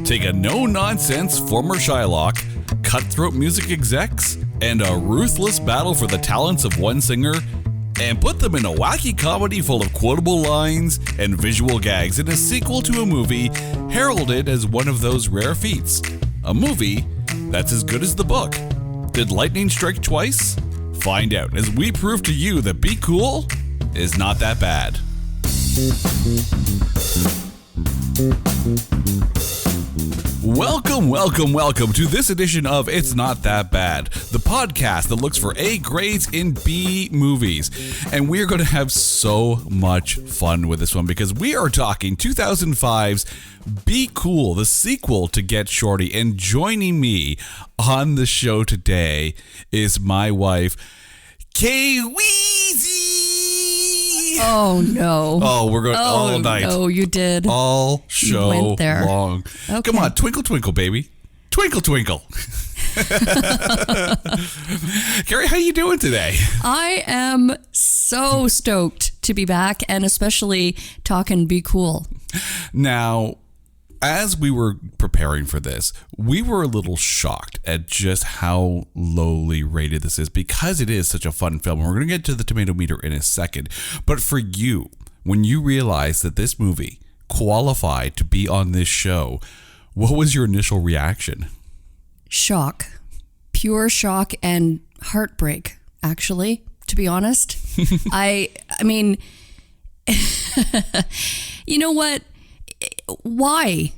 Take a no-nonsense former Shylock, cutthroat music execs, and a ruthless battle for the talents of one singer, and put them in a wacky comedy full of quotable lines and visual gags in a sequel to a movie heralded as one of those rare feats. A movie that's as good as the book. Did lightning strike twice? Find out as we prove to you that Be Cool is not that bad. Welcome to this edition of It's Not That Bad, the podcast that looks for A grades in B movies. And we're going to have so much fun with this one because we are talking 2005's Be Cool, the sequel to Get Shorty. And joining me on the show today is my wife, Kay-Weezy. Oh no! Oh, we're going all night. Oh, you did. All show went there. long. Okay. Come on, twinkle, twinkle, baby, twinkle, twinkle. Carrie, how you doing today? I am so stoked to be back, and especially talking Be Cool. Now, as we were preparing for this, we were a little shocked at just how lowly rated this is because it is such a fun film. And we're going to get to the tomato meter in a second. But for you, when you realized that this movie qualified to be on this show, what was your initial reaction? Shock. Pure shock and heartbreak, actually, to be honest. I mean, you know what? Why?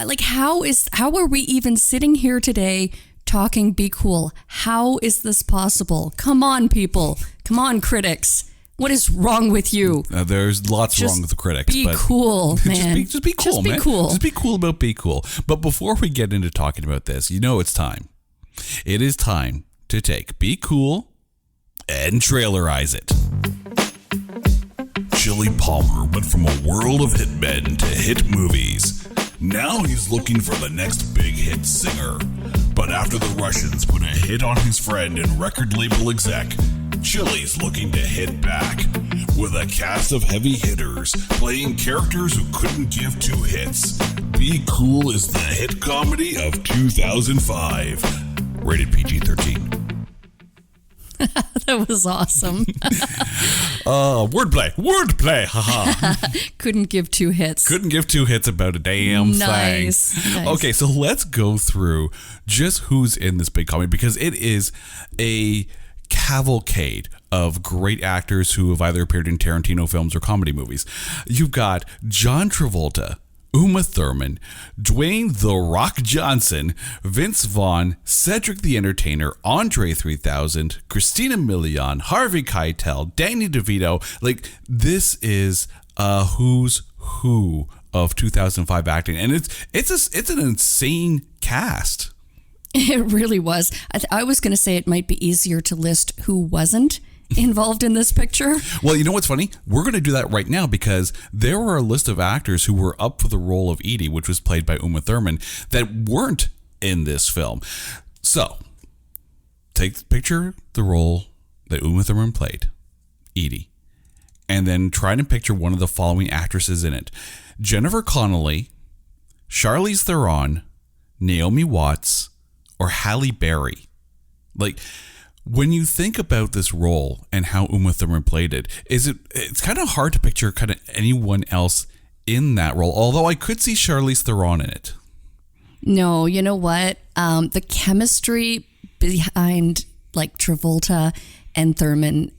Like, how are we even sitting here today talking Be Cool? How is this possible? Come on, people. Come on, critics. What is wrong with you? There's lots wrong with the critics. Be cool, man. Just be cool, man. Just be cool about Be Cool. But before we get into talking about this, you know it's time. It is time to take Be Cool and trailerize it. Chili Palmer went from a world of hitmen to hit movies. Now he's looking for the next big hit singer. But after the Russians put a hit on his friend and record label exec, Chili's looking to hit back. With a cast of heavy hitters playing characters who couldn't give two hits, Be Cool is the hit comedy of 2005. Rated PG-13. That was awesome. Wordplay, haha. Couldn't give two hits about a damn thing. Nice. Okay, so let's go through just who's in this big comedy because it is a cavalcade of great actors who have either appeared in Tarantino films or comedy movies. You've got John Travolta, Uma Thurman, Dwayne The Rock Johnson, Vince Vaughn, Cedric the Entertainer, Andre 3000, Christina Milian, Harvey Keitel, Danny DeVito. Like, this is a who's who of 2005 acting, and it's an insane cast. It really was. I was going to say it might be easier to list who wasn't involved in this picture. Well, you know what's funny? We're going to do that right now because there were a list of actors who were up for the role of Edie, which was played by Uma Thurman, that weren't in this film. So, picture the role that Uma Thurman played, Edie, and then try to picture one of the following actresses in it: Jennifer Connelly, Charlize Theron, Naomi Watts, or Halle Berry. Like, when you think about this role and how Uma Thurman played it, it's kind of hard to picture kind of anyone else in that role, although I could see Charlize Theron in it. No, you know what? The chemistry behind like Travolta and Thurman,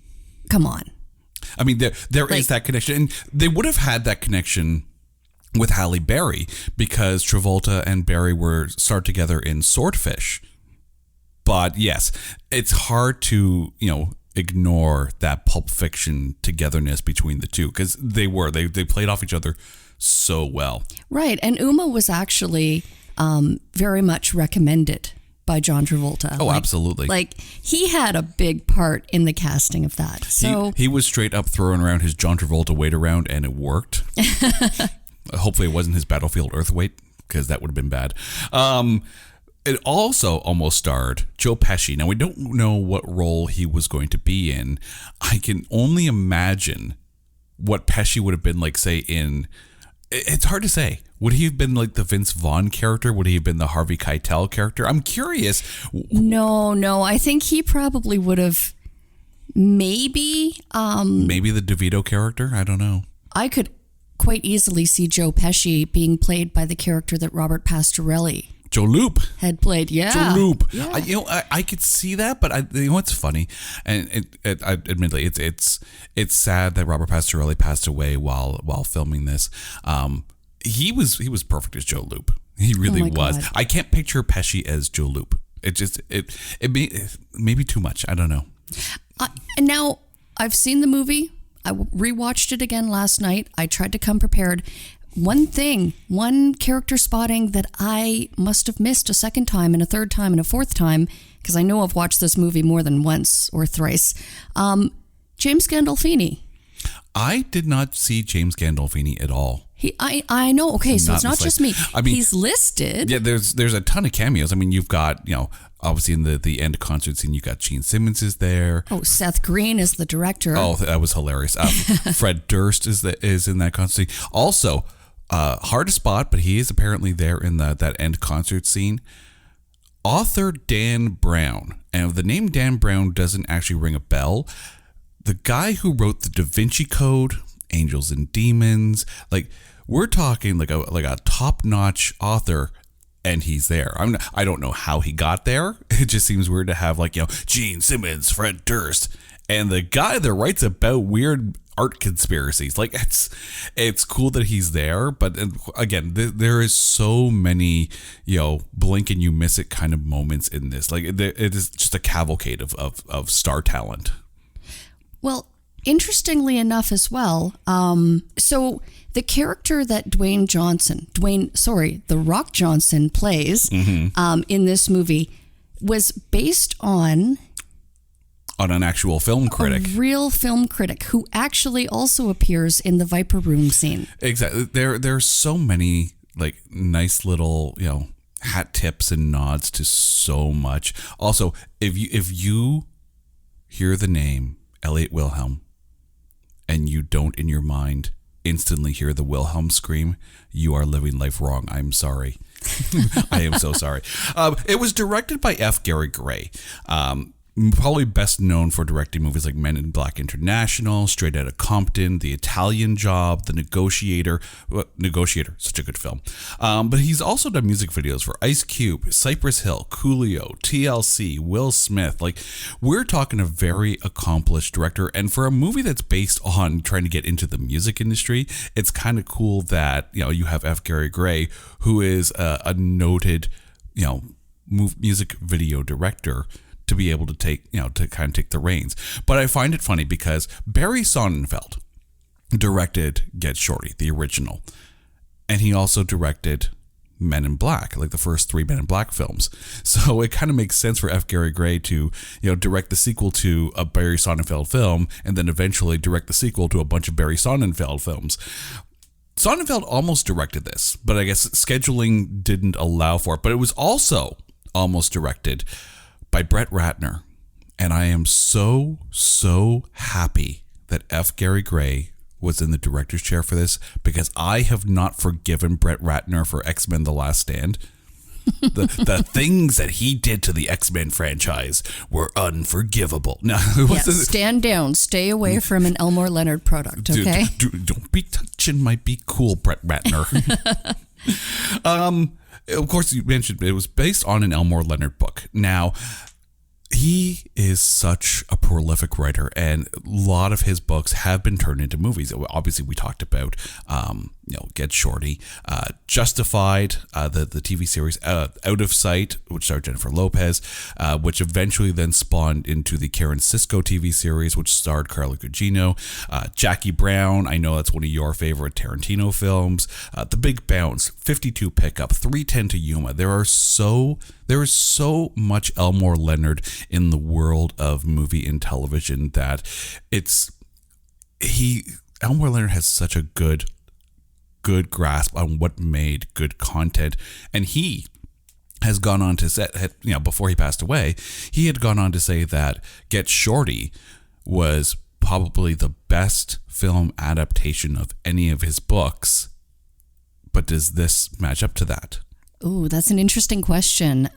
come on. I mean, there is that connection, and they would have had that connection with Halle Berry because Travolta and Berry were starred together in Swordfish. But yes, it's hard to, ignore that Pulp Fiction togetherness between the two because they played off each other so well. Right. And Uma was actually very much recommended by John Travolta. Oh, absolutely. Like, he had a big part in the casting of that. So he was straight up throwing around his John Travolta weight around, and it worked. Hopefully it wasn't his Battlefield Earth weight because that would have been bad. It also almost starred Joe Pesci. Now, we don't know what role he was going to be in. I can only imagine what Pesci would have been like, say, in It's hard to say. Would he have been like the Vince Vaughn character? Would he have been the Harvey Keitel character? I'm curious. No. I think he probably would have maybe the DeVito character? I don't know. I could quite easily see Joe Pesci being played by the character that Robert Pastorelli Joe Loop had played. Yeah. Joe Loop. Yeah. I could see that, but you know what's funny? And admittedly, it's sad that Robert Pastorelli passed away while filming this. He was perfect as Joe Loop. He really was. God. I can't picture Pesci as Joe Loop. It may be too much. I don't know. And now I've seen the movie. I rewatched it again last night. I tried to come prepared. One character spotting that I must have missed a second time and a third time and a fourth time, because I know I've watched this movie more than once or thrice. James Gandolfini. I did not see James Gandolfini at all. I know. Okay, so it's not just me. I mean, he's listed. Yeah, there's a ton of cameos. I mean, you've got, obviously in the end concert scene, you got Gene Simmons is there. Oh, Seth Green is the director. Oh, that was hilarious. Fred Durst is in that concert scene. Also, hard to spot, but he is apparently there in that end concert scene. Author Dan Brown, and if the name Dan Brown doesn't actually ring a bell, the guy who wrote the Da Vinci Code, Angels and Demons, like we're talking like a top-notch author. And he's there. I don't know how he got there. It just seems weird to have Gene Simmons, Fred Durst, and the guy that writes about weird art conspiracies. Like it's cool that he's there, but again, there is so many blink and you miss it kind of moments in this. Like it is just a cavalcade of star talent. Well, interestingly enough as well, so the character that The Rock Johnson plays in this movie was based on an actual film critic. A real film critic who actually also appears in the Viper Room scene. Exactly. There's so many nice little, hat tips and nods to so much. Also, if you hear the name Elliot Wilhelm and you don't in your mind instantly hear the Wilhelm scream, you are living life wrong. I'm sorry. I am so sorry. It was directed by F. Gary Gray. Probably best known for directing movies like Men in Black International, Straight Outta Compton, The Italian Job, The Negotiator. Negotiator, such a good film. But he's also done music videos for Ice Cube, Cypress Hill, Coolio, TLC, Will Smith. We're talking a very accomplished director. And for a movie that's based on trying to get into the music industry, it's kind of cool that, you have F. Gary Gray, who is a noted, music video director, to be able to take, to kind of take the reins. But I find it funny because Barry Sonnenfeld directed Get Shorty, the original. And he also directed Men in Black, like the first 3 Men in Black films. So it kind of makes sense for F. Gary Gray to, direct the sequel to a Barry Sonnenfeld film and then eventually direct the sequel to a bunch of Barry Sonnenfeld films. Sonnenfeld almost directed this, but I guess scheduling didn't allow for it. But it was also almost directed by Brett Ratner. And I am so happy that F. Gary Gray was in the director's chair for this, because I have not forgiven Brett Ratner for X-Men The Last Stand. The things that he did to the X-Men franchise were unforgivable. Now, stand down. Stay away from an Elmore Leonard product, okay? Don't be touching my Be Cool, Brett Ratner. Of course, you mentioned it was based on an Elmore Leonard book. Now, he is such a prolific writer, and a lot of his books have been turned into movies. Obviously, we talked about, Get Shorty, Justified, the TV series Out of Sight, which starred Jennifer Lopez, which eventually then spawned into the Karen Sisco TV series, which starred Carla Gugino, Jackie Brown. I know that's one of your favorite Tarantino films. The Big Bounce, 52 Pickup, 310 to Yuma. There is so much Elmore Leonard in the world of movie and television that Elmore Leonard has such a good grasp on what made good content. And he has gone on to say, before he passed away, he had gone on to say that Get Shorty was probably the best film adaptation of any of his books but does this match up to that? Ooh, that's an interesting question.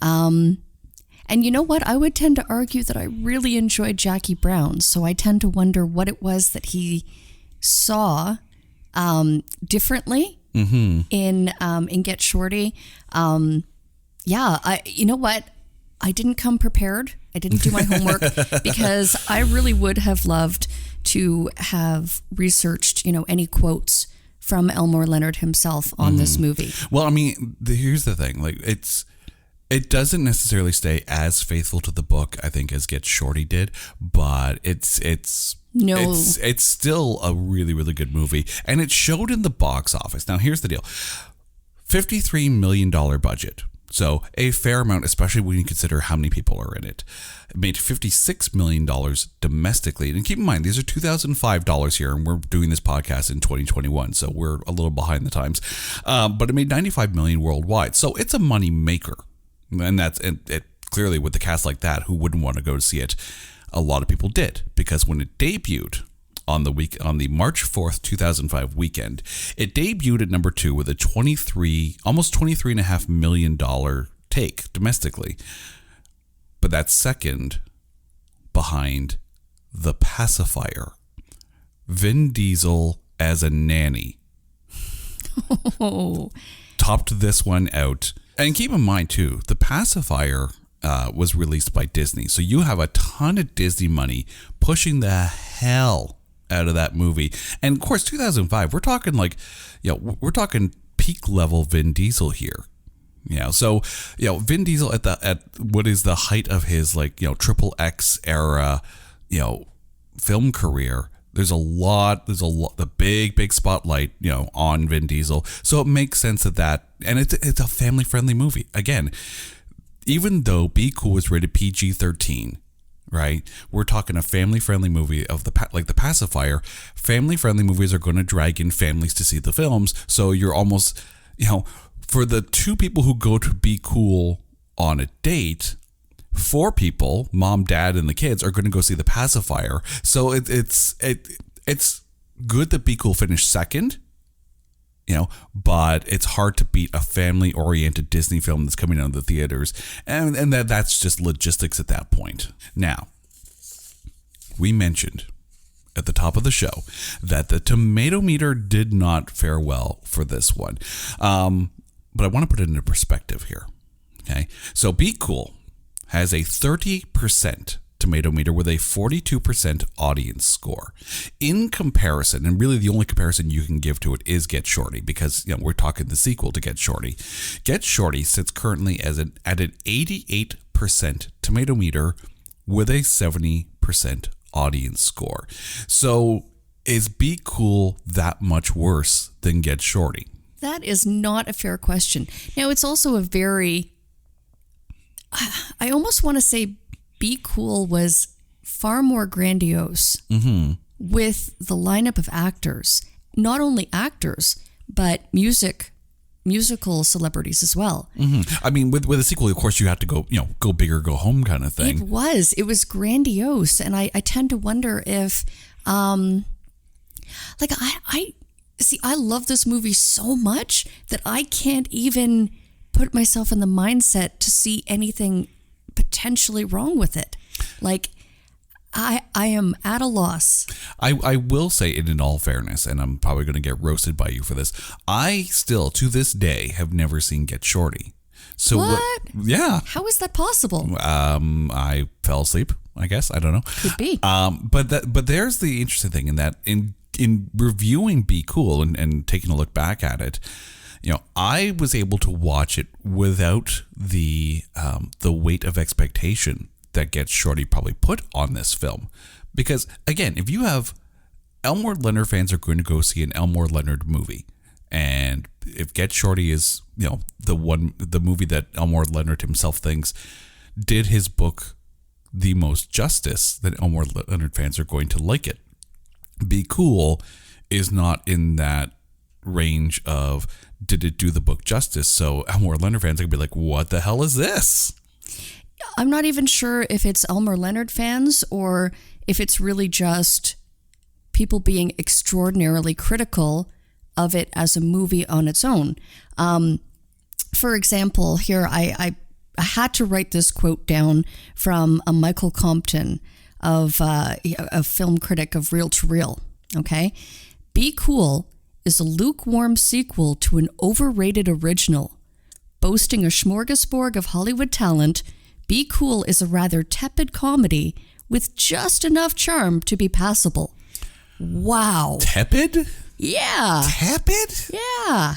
And you know what? I would tend to argue that I really enjoyed Jackie Brown. So I tend to wonder what it was that he saw differently in Get Shorty. You know what? I didn't come prepared. I didn't do my homework because I really would have loved to have researched, any quotes from Elmore Leonard himself on this movie. Well, I mean, here's the thing. Like, it doesn't necessarily stay as faithful to the book, I think, as Get Shorty did, but it's still a really, really good movie, and it showed in the box office. Now, here's the deal: $53 million budget, so a fair amount, especially when you consider how many people are in it. It made $56 million domestically, and keep in mind these are 2005 dollars here, and we're doing this podcast in 2021, so we're a little behind the times. But it made $95 million worldwide, so it's a money maker. And it clearly, with the cast like that, who wouldn't want to go see it? A lot of people did, because when it debuted on the March 4th, 2005 weekend, it debuted at number 2 with a almost $23.5 million take domestically. But that's second behind The Pacifier. Vin Diesel as a nanny. Topped this one out. And keep in mind, too, The Pacifier was released by Disney. So you have a ton of Disney money pushing the hell out of that movie. And, of course, 2005, we're talking we're talking peak level Vin Diesel here. So, Vin Diesel at what is the height of his, triple X era, film career. There's the big spotlight, on Vin Diesel. So it makes sense and it's a family-friendly movie. Again, even though Be Cool was rated PG-13, right? We're talking a family-friendly movie of The Pacifier. Family-friendly movies are going to drag in families to see the films. So you're almost, for the two people who go to Be Cool on a date, 4 people, mom, dad, and the kids, are going to go see The Pacifier. So it's good that Be Cool finished second, but it's hard to beat a family-oriented Disney film that's coming out of the theaters, and that's just logistics at that point. Now, we mentioned at the top of the show that the tomato meter did not fare well for this one, but I want to put it into perspective here. Okay, so Be Cool has a 30% tomato meter with a 42% audience score. In comparison, and really the only comparison you can give to it is Get Shorty, because we're talking the sequel to Get Shorty. Get Shorty sits currently at an 88% tomato meter with a 70% audience score. So is Be Cool that much worse than Get Shorty? That is not a fair question. Now, it's also I almost want to say Be Cool was far more grandiose with the lineup of actors. Not only actors, but musical celebrities as well. I mean, with a sequel, of course, you have to go big or go home kind of thing. It was grandiose. And I tend to wonder if, I love this movie so much that I can't even put myself in the mindset to see anything potentially wrong with it. I am at a loss. I will say it in all fairness, and I'm probably going to get roasted by you for this. I still, to this day, have never seen Get Shorty. So what? Yeah. How is that possible? I fell asleep, I guess. I don't know. Could be. But there's the interesting thing in that in reviewing Be Cool and taking a look back at it, I was able to watch it without the weight of expectation that Get Shorty probably put on this film. Because, again, if you have Elmore Leonard fans are going to go see an Elmore Leonard movie, and if Get Shorty is, the movie that Elmore Leonard himself thinks did his book the most justice, then Elmore Leonard fans are going to like it. Be Cool is not in that range of did it do the book justice, so Elmore Leonard fans are going to be like, what the hell is this? I'm not even sure if it's Elmore Leonard fans or if it's really just people being extraordinarily critical of it as a movie on its own. For example, here I had to write this quote down from a Michael Compton, of a film critic of Reel to Reel. Okay, Be Cool is a lukewarm sequel to an overrated original. Boasting a smorgasbord of Hollywood talent, Be Cool is a rather tepid comedy with just enough charm to be passable. Wow. Tepid? Yeah. Tepid? Yeah.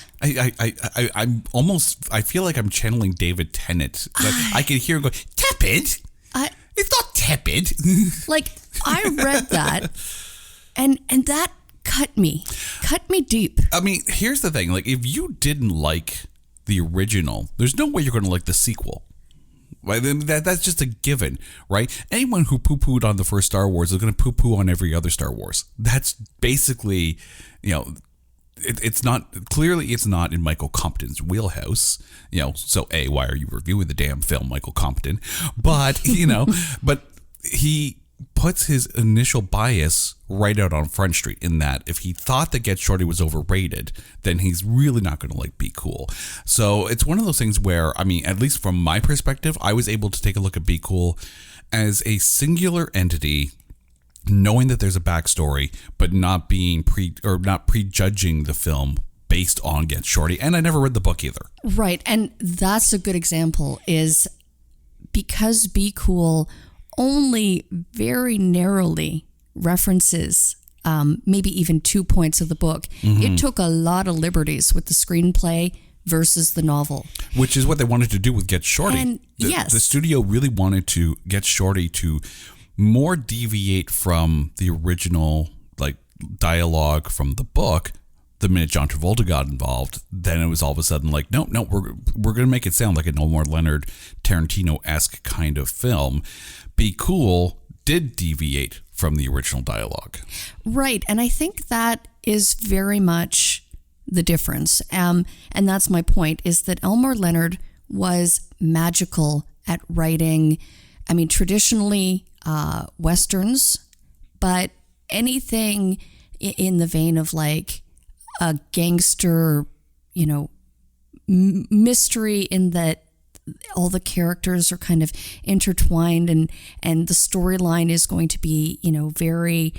I'm almost, I feel like I'm channeling David Tennant. Like, I can hear him go, tepid? It's not tepid. Like, I read that and that cut me deep. I mean, here's the thing. Like, if you didn't like the original, there's no way you're going to like the sequel. Right? That's just a given, right? Anyone who poo-pooed on the first Star Wars is going to poo-poo on every other Star Wars. That's basically, it's not in Michael Compton's wheelhouse, so A, why are you reviewing the damn film, Michael Compton? But, but he puts his initial bias right out on Front Street, in that if he thought that Get Shorty was overrated, then he's really not going to like Be Cool. So it's one of those things where, I mean, at least from my perspective, I was able to take a look at Be Cool as a singular entity, knowing that there's a backstory, but not being not prejudging the film based on Get Shorty. And I never read the book either. Right. And that's a good example, is because Be Cool only very narrowly references maybe even 2 points of the book. Mm-hmm. It took a lot of liberties with the screenplay versus the novel. Which is what they wanted to do with Get Shorty. And yes. The studio really wanted to get Shorty to more deviate from the original dialogue from the book. The minute John Travolta got involved, then it was all of a sudden like, no, we're going to make it sound like an Elmore Leonard Tarantino-esque kind of film. Be Cool did deviate from the original dialogue. Right. And I think that is very much the difference. And that's my point, is that Elmore Leonard was magical at writing, I mean, traditionally Westerns, but anything in the vein of like a gangster, mystery, in that all the characters are kind of intertwined, and the storyline is going to be, very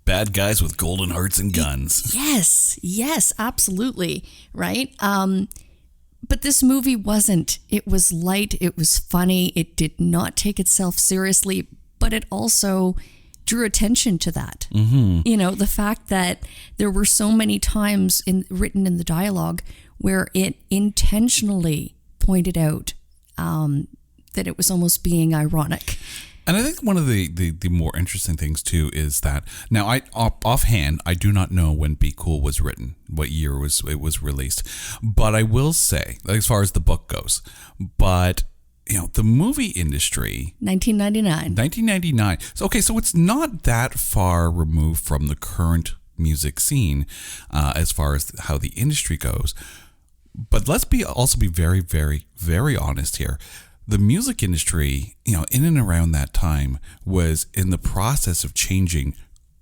bad guys with golden hearts and guns. Yes, absolutely. Right. But this movie wasn't. It was light. It was funny. It did not take itself seriously, but it also drew attention to that. Mm-hmm. The fact that there were so many times written in the dialogue where it intentionally pointed out that it was almost being ironic. And I think one of the more interesting things too is that, now offhand, I do not know when Be Cool was written, what year it was released, but I will say, as far as the book goes, but the movie industry, 1999. So it's not that far removed from the current music scene as far as how the industry goes. But let's also be very, very, very honest here. The music industry, in and around that time, was in the process of changing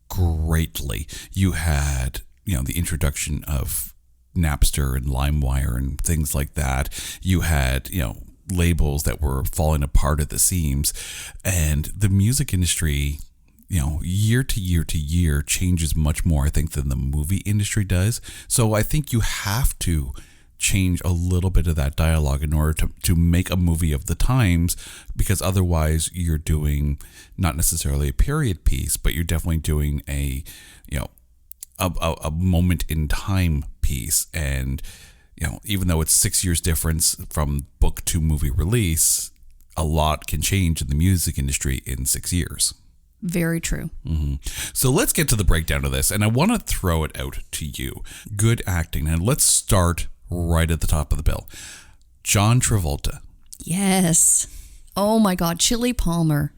greatly. You had, the introduction of Napster and LimeWire and things like that. You had, labels that were falling apart at the seams, and the music industry, year to year to year changes much more, I think, than the movie industry does. So I think you have to change a little bit of that dialogue in order to make a movie of the times, because otherwise you're doing not necessarily a period piece, but you're definitely doing a moment in time piece. And even though it's 6 years difference from book to movie release, a lot can change in the music industry in 6 years. Very true. Mm-hmm. So let's get to the breakdown of this, and I want to throw it out to you. Good acting. And let's start right at the top of the bill. John Travolta. Yes. Oh my God. Chili Palmer.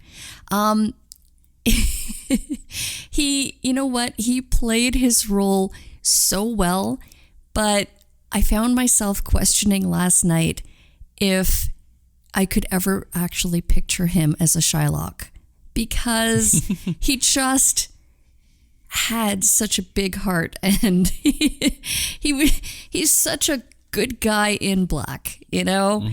He, he played his role so well, but I found myself questioning last night if I could ever actually picture him as a Shylock, because he just, had such a big heart, and he's such a good guy in black, you know?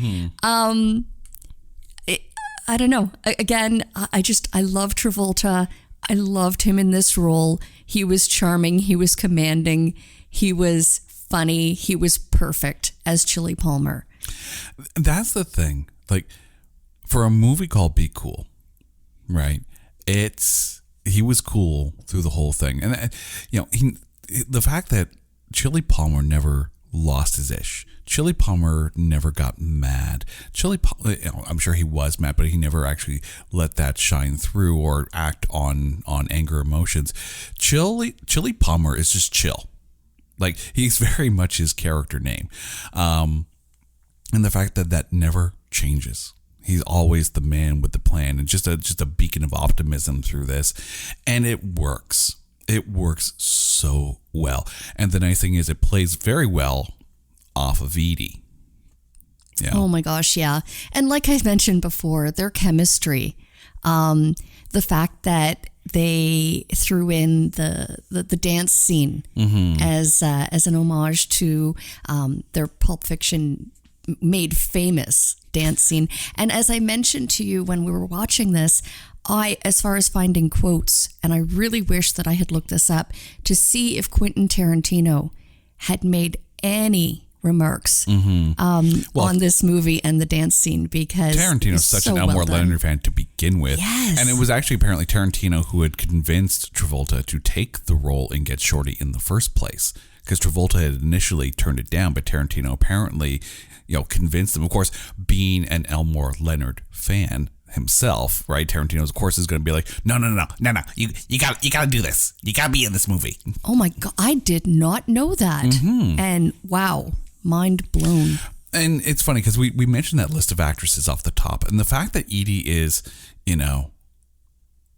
I don't know. Again, I love Travolta. I loved him in this role. He was charming. He was commanding. He was funny. He was perfect as Chili Palmer. That's the thing. Like, for a movie called Be Cool, right? He was cool through the whole thing. And, the fact that Chili Palmer never lost his ish. Chili Palmer never got mad. I'm sure he was mad, but he never actually let that shine through or act on anger emotions. Chili Palmer is just chill. Like, he's very much his character name. And the fact that never changes. He's always the man with the plan, and just a beacon of optimism through this. And it works. It works so well. And the nice thing is it plays very well off of Edie. Yeah. Oh my gosh, yeah. And like I mentioned before, their chemistry, the fact that they threw in the dance scene as an homage to their Pulp Fiction made famous dance scene. And as I mentioned to you when we were watching this, as far as finding quotes, and I really wish that I had looked this up to see if Quentin Tarantino had made any remarks on this movie and the dance scene, because Tarantino's such an Elmore Leonard fan to begin with. Yes. And it was actually apparently Tarantino who had convinced Travolta to take the role in Get Shorty in the first place, because Travolta had initially turned it down, but Tarantino apparently, convinced him. Of course, being an Elmore Leonard fan himself, right? Tarantino, of course, is going to be like, no. You got to do this. You got to be in this movie. Oh my God, I did not know that. And wow, mind blown. And it's funny because we mentioned that list of actresses off the top, and the fact that Edie is,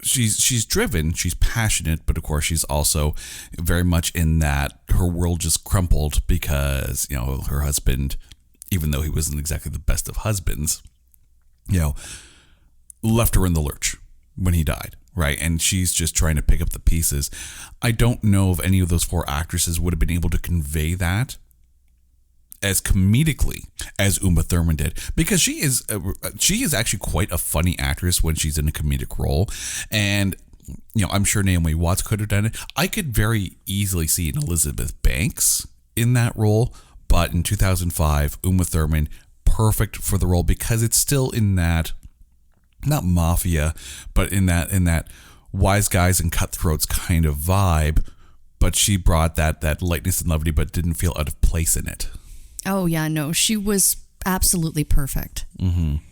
she's driven, she's passionate, but of course she's also very much in that her world just crumpled because, her husband, even though he wasn't exactly the best of husbands, left her in the lurch when he died, right? And she's just trying to pick up the pieces. I don't know if any of those four actresses would have been able to convey that as comedically as Uma Thurman did, because she is actually quite a funny actress when she's in a comedic role. And I'm sure Naomi Watts could have done it. I could very easily see an Elizabeth Banks in that role, but in 2005, Uma Thurman, perfect for the role, because it's still in that, not mafia, but in that wise guys and cutthroats kind of vibe. But she brought that lightness and levity, but didn't feel out of place in it. Oh yeah, no, she was absolutely perfect.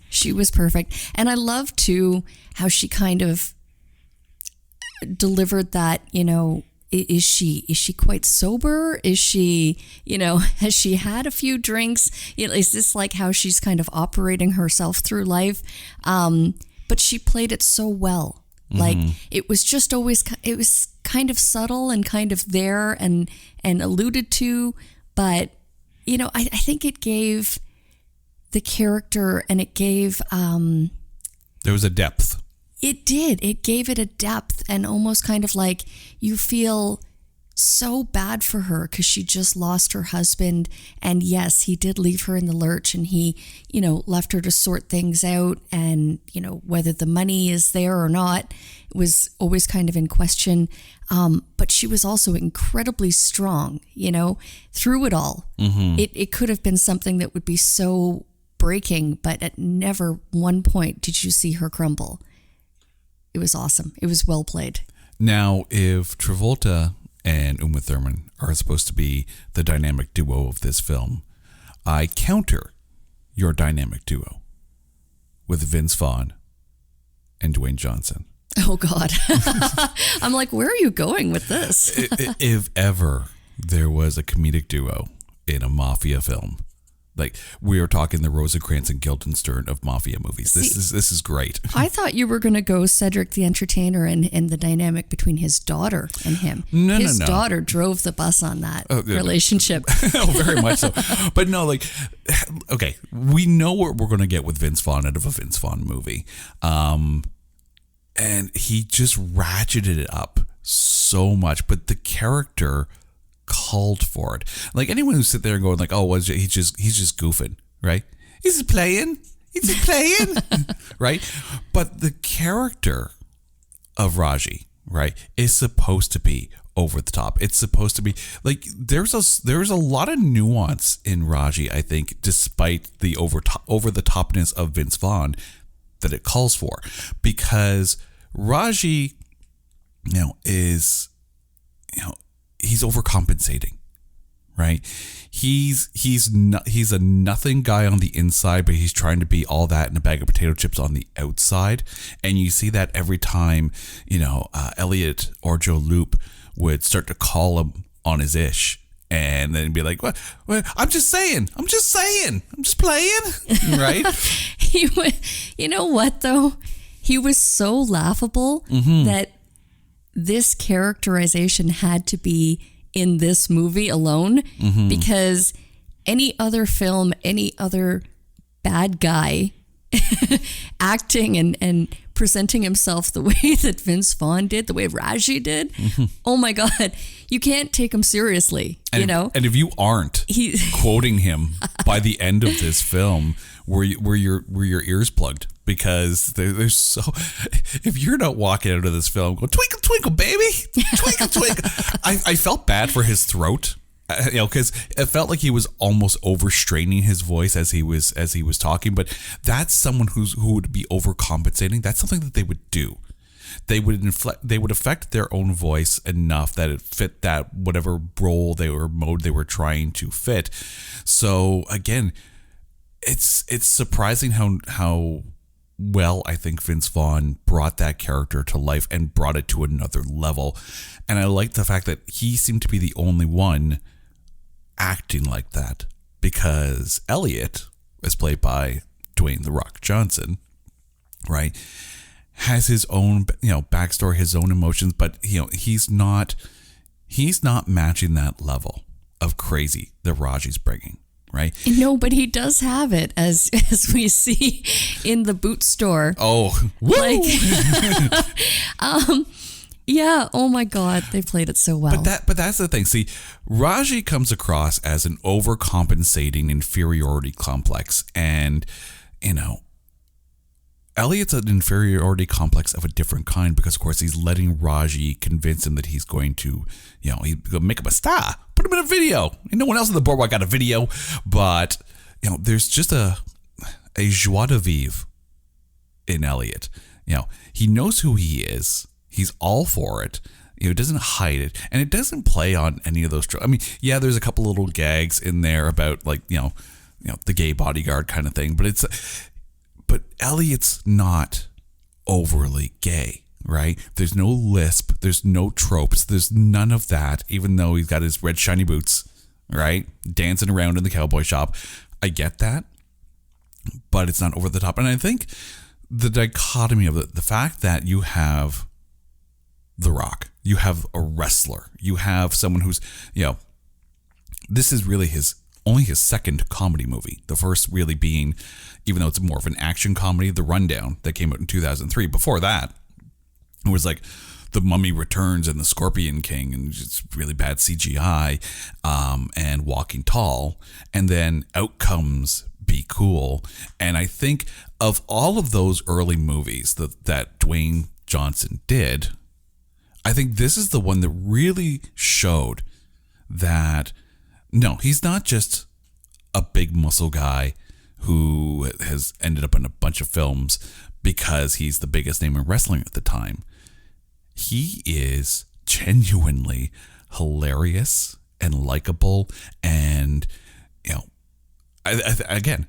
She was perfect. And I love too how she kind of delivered that, is she quite sober? Is she, has she had a few drinks? Is this like how she's kind of operating herself through life? But she played it so well. Like, it was just always, it was kind of subtle and kind of there and alluded to, but I think it gave the character, and it gave there was a depth. It did. It gave it a depth, and almost kind of like you feel so bad for her because she just lost her husband. And yes, he did leave her in the lurch, and he, left her to sort things out. And, whether the money is there or not, it was always kind of in question. But she was also incredibly strong, through it all. It could have been something that would be so breaking, but at never one point did you see her crumble. It was awesome. It was well played. Now, if Travolta and Uma Thurman are supposed to be the dynamic duo of this film, I counter your dynamic duo with Vince Vaughn and Dwayne Johnson. Oh, God. I'm like, where are you going with this? If ever there was a comedic duo in a mafia film, like, we are talking the Rosencrantz and Guildenstern of mafia movies. This is great. I thought you were going to go Cedric the Entertainer and the dynamic between his daughter and him. His daughter drove the bus on that relationship. Oh, very much so. But no, like, okay, we know what we're going to get with Vince Vaughn out of a Vince Vaughn movie. And he just ratcheted it up so much, but the character called for it. Like anyone who sit there and going like, oh, he's just goofing, right? He's just playing. Right? But the character of Raji, right, is supposed to be over the top. It's supposed to be like there's a lot of nuance in Raji, I think, despite the over the topness of Vince Vaughn that it calls for, because Raji, is he's overcompensating, right? He's a nothing guy on the inside, but he's trying to be all that in a bag of potato chips on the outside, and you see that every time Elliot or Joe Loop would start to call him on his ish, and then be like, "What? I'm just saying. I'm just playing." Right? You know what though? He was so laughable that this characterization had to be in this movie alone, because any other film, any other bad guy acting and presenting himself the way that Vince Vaughn did, the way Raji did, oh my God, you can't take him seriously, and, And if you aren't quoting him by the end of this film, were your ears plugged? Because there's so, if you're not walking out of this film going, twinkle, twinkle, baby, twinkle, twinkle. I felt bad for his throat, because it felt like he was almost overstraining his voice as he was talking. But that's someone who would be overcompensating. That's something that they would do. They would affect their own voice enough that it fit that whatever role mode they were trying to fit. So again, it's surprising how well I think Vince Vaughn brought that character to life and brought it to another level. And I like the fact that he seemed to be the only one acting like that, because Elliot, as played by Dwayne "The Rock" Johnson, right, has his own backstory, his own emotions, but he's not matching that level of crazy that Raji's bringing. Right? No, but he does have it, as we see in the boot store. Oh, woo! Yeah. Oh my God, they played it so well. But that's the thing. See, Raji comes across as an overcompensating inferiority complex, and Elliot's an inferiority complex of a different kind, because of course he's letting Raji convince him that he's going to, he's going to make him a star, put him in a video. And no one else on the boardwalk got a video, but there's just a joie de vivre in Elliot. He knows who he is. He's all for it. It doesn't hide it, and it doesn't play on any of those. I mean, yeah, there's a couple little gags in there about like the gay bodyguard kind of thing, but Elliot's not overly gay, right? There's no lisp, there's no tropes, there's none of that, even though he's got his red shiny boots, right? Dancing around in the cowboy shop. I get that, but it's not over the top. And I think the dichotomy of the fact that you have The Rock, you have a wrestler, you have someone who's, this is really only his second comedy movie. The first really being, even though it's more of an action comedy, The Rundown, that came out in 2003. Before that, it was like The Mummy Returns and The Scorpion King, and just really bad CGI, and Walking Tall. And then out comes Be Cool. And I think of all of those early movies that Dwayne Johnson did, I think this is the one that really showed that, no, he's not just a big muscle guy who has ended up in a bunch of films because he's the biggest name in wrestling at the time. He is genuinely hilarious and likable, and again,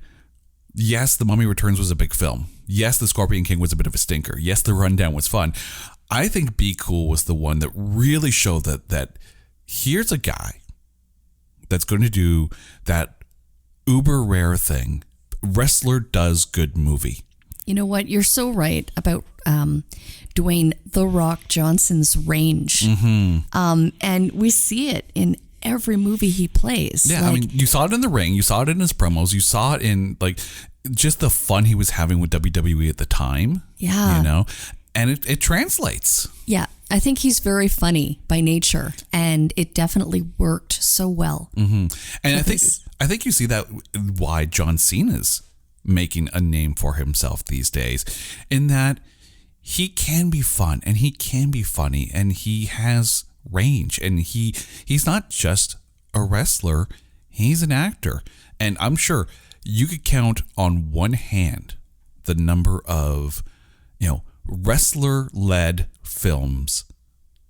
yes, The Mummy Returns was a big film. Yes, The Scorpion King was a bit of a stinker. Yes, The Rundown was fun. I think Be Cool was the one that really showed that here's a guy that's going to do that uber rare thing. Wrestler does good movie. You know what? You're so right about Dwayne "The Rock" Johnson's range. And we see it in every movie he plays. Yeah, I mean, you saw it in the ring. You saw it in his promos. You saw it in just the fun he was having with WWE at the time. Yeah. and it translates. Yeah, I think he's very funny by nature, and it definitely worked so well. And I think you see that why John Cena's making a name for himself these days, in that he can be fun and he can be funny and he has range, and he's not just a wrestler, he's an actor. And I'm sure you could count on one hand the number of, wrestler-led films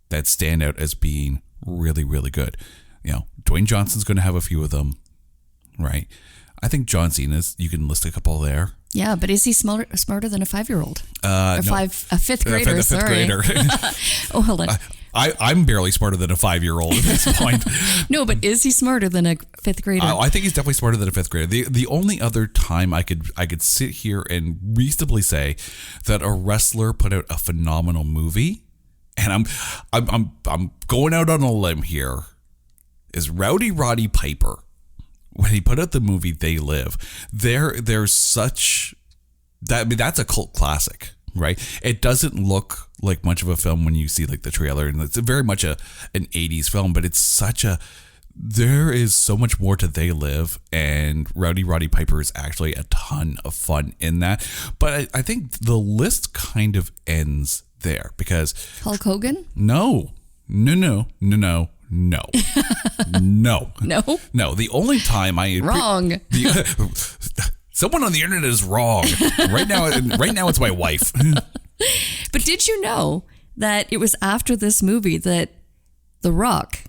that stand out as being really, really good. Dwayne Johnson's going to have a few of them, right? I think John Cena's, you can list a couple there. Yeah, but is he smarter than a 5-year-old? No. A fifth grader, fifth grader. Oh, hold on. I'm barely smarter than a 5-year-old at this point. No, but is he smarter than a 5th grader? I think he's definitely smarter than a 5th grader. The only other time I could sit here and reasonably say that a wrestler put out a phenomenal movie, and I'm going out on a limb here, is Rowdy Roddy Piper. When he put out the movie They Live, there's such that, I mean, that's a cult classic. Right, it doesn't look like much of a film when you see like the trailer, and it's very much an 80s film, but it's there is so much more to They Live, and Rowdy Roddy Piper is actually a ton of fun in that. But I think the list kind of ends there, because Hulk Hogan? No. No. The only time Wrong. Someone on the internet is wrong. Right now it's my wife. But did you know that it was after this movie that The Rock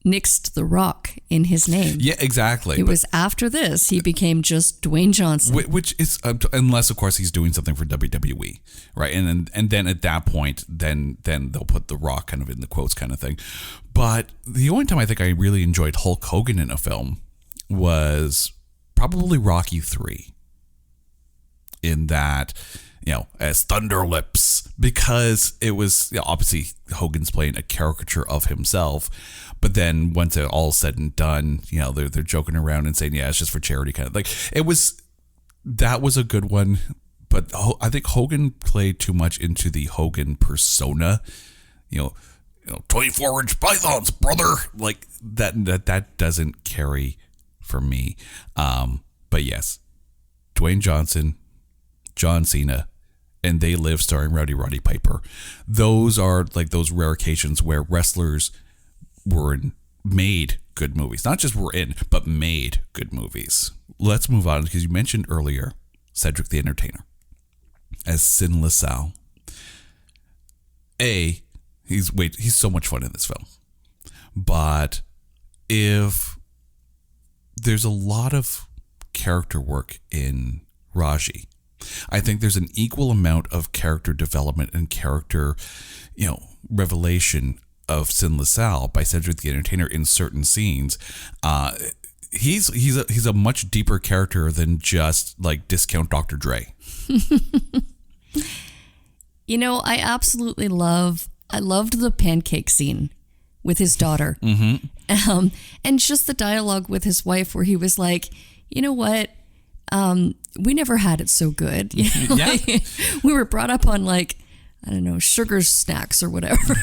nixed The Rock in his name? Yeah, exactly. It was after this he became just Dwayne Johnson. Which is, unless of course he's doing something for WWE, right? And then at that point, then they'll put The Rock kind of in the quotes kind of thing. But the only time I think I really enjoyed Hulk Hogan in a film was probably Rocky 3, in that, as Thunder Lips, because it was, obviously Hogan's playing a caricature of himself, but then once it all said and done, they're joking around and saying, yeah, it's just for charity, kind of like that was a good one. But I think Hogan played too much into the Hogan persona, 24-inch pythons, brother, like that doesn't carry for me. But yes, Dwayne Johnson, John Cena, and They Live starring Rowdy Roddy Piper. Those are like those rare occasions where wrestlers made good movies. Not just were in, but made good movies. Let's move on, because you mentioned earlier Cedric the Entertainer as Sinless Sal. He's so much fun in this film. But there's a lot of character work in Raji. I think there's an equal amount of character development and character, revelation of Sinless Sal by Cedric the Entertainer in certain scenes. He's a much deeper character than just like discount Dr. Dre. I loved the pancake scene with his daughter. Mm-hmm. And just the dialogue with his wife, where he was like, you know what? We never had it so good. Yeah. We were brought up on sugar snacks or whatever.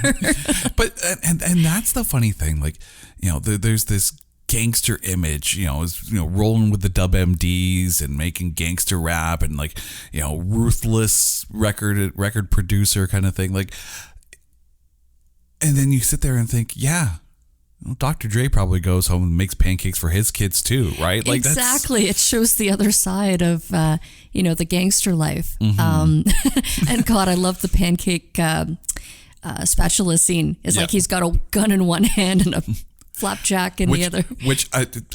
But and that's the funny thing. There's this gangster image, rolling with the dub MDs and making gangster rap and ruthless record producer kind of thing. And then you sit there and think, yeah, Dr. Dre probably goes home and makes pancakes for his kids too, right? Exactly. It shows the other side of, the gangster life. Mm-hmm. And God, I love the pancake spatula scene. It's like he's got a gun in one hand and a flapjack in the other. Which,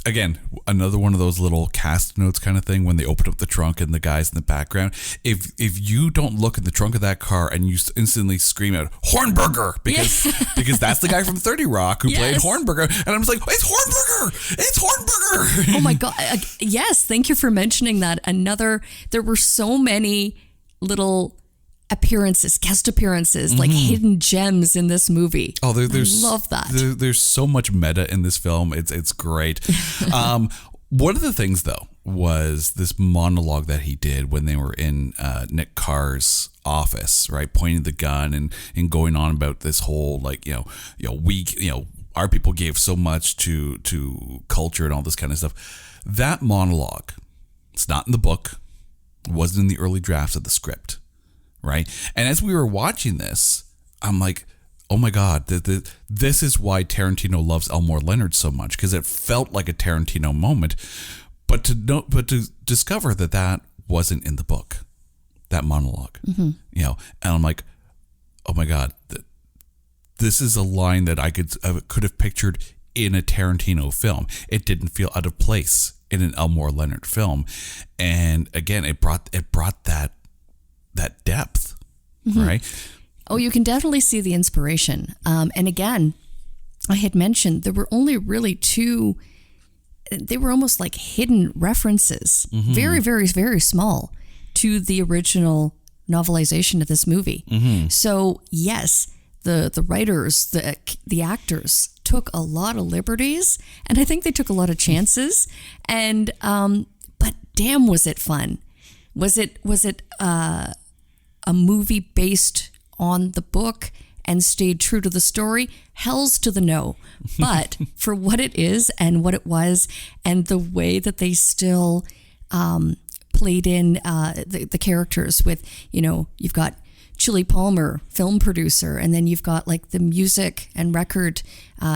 again, another one of those little cast notes kind of thing when they open up the trunk and the guy's in the background. If you don't look in the trunk of that car and you instantly scream out Hornburger, because that's the guy from 30 Rock who played Hornburger, and I'm just like, it's Hornburger! It's Hornburger! Oh my God. Yes, thank you for mentioning that. There were so many little guest appearances, like hidden gems in this movie. Oh, there's I love that. There's so much meta in this film. It's great. One of the things, though, was this monologue that he did when they were in Nick Carr's office, right? Pointing the gun and going on about this whole our people gave so much to culture and all this kind of stuff. That monologue, it's not in the book. It wasn't in the early drafts of the script, right? And as we were watching this, I'm like, oh my God, this is why Tarantino loves Elmore Leonard so much, because it felt like a Tarantino moment. But to discover that wasn't in the book, that monologue, and I'm like, oh my God, this is a line that I could have pictured in a Tarantino film. It didn't feel out of place in an Elmore Leonard film, and again, it brought that depth, right? Oh, you can definitely see the inspiration. And again, I had mentioned there were only really two. They were almost like hidden references, very, very, very small, to the original novelization of this movie. So yes, the writers, the actors took a lot of liberties, and I think they took a lot of chances. And but damn, was it fun? Was it a movie based on the book and stayed true to the story? Hells to the no. But for what it is and what it was, and the way that they still played in the characters with, you've got Chili Palmer, film producer, and then you've got like the music and record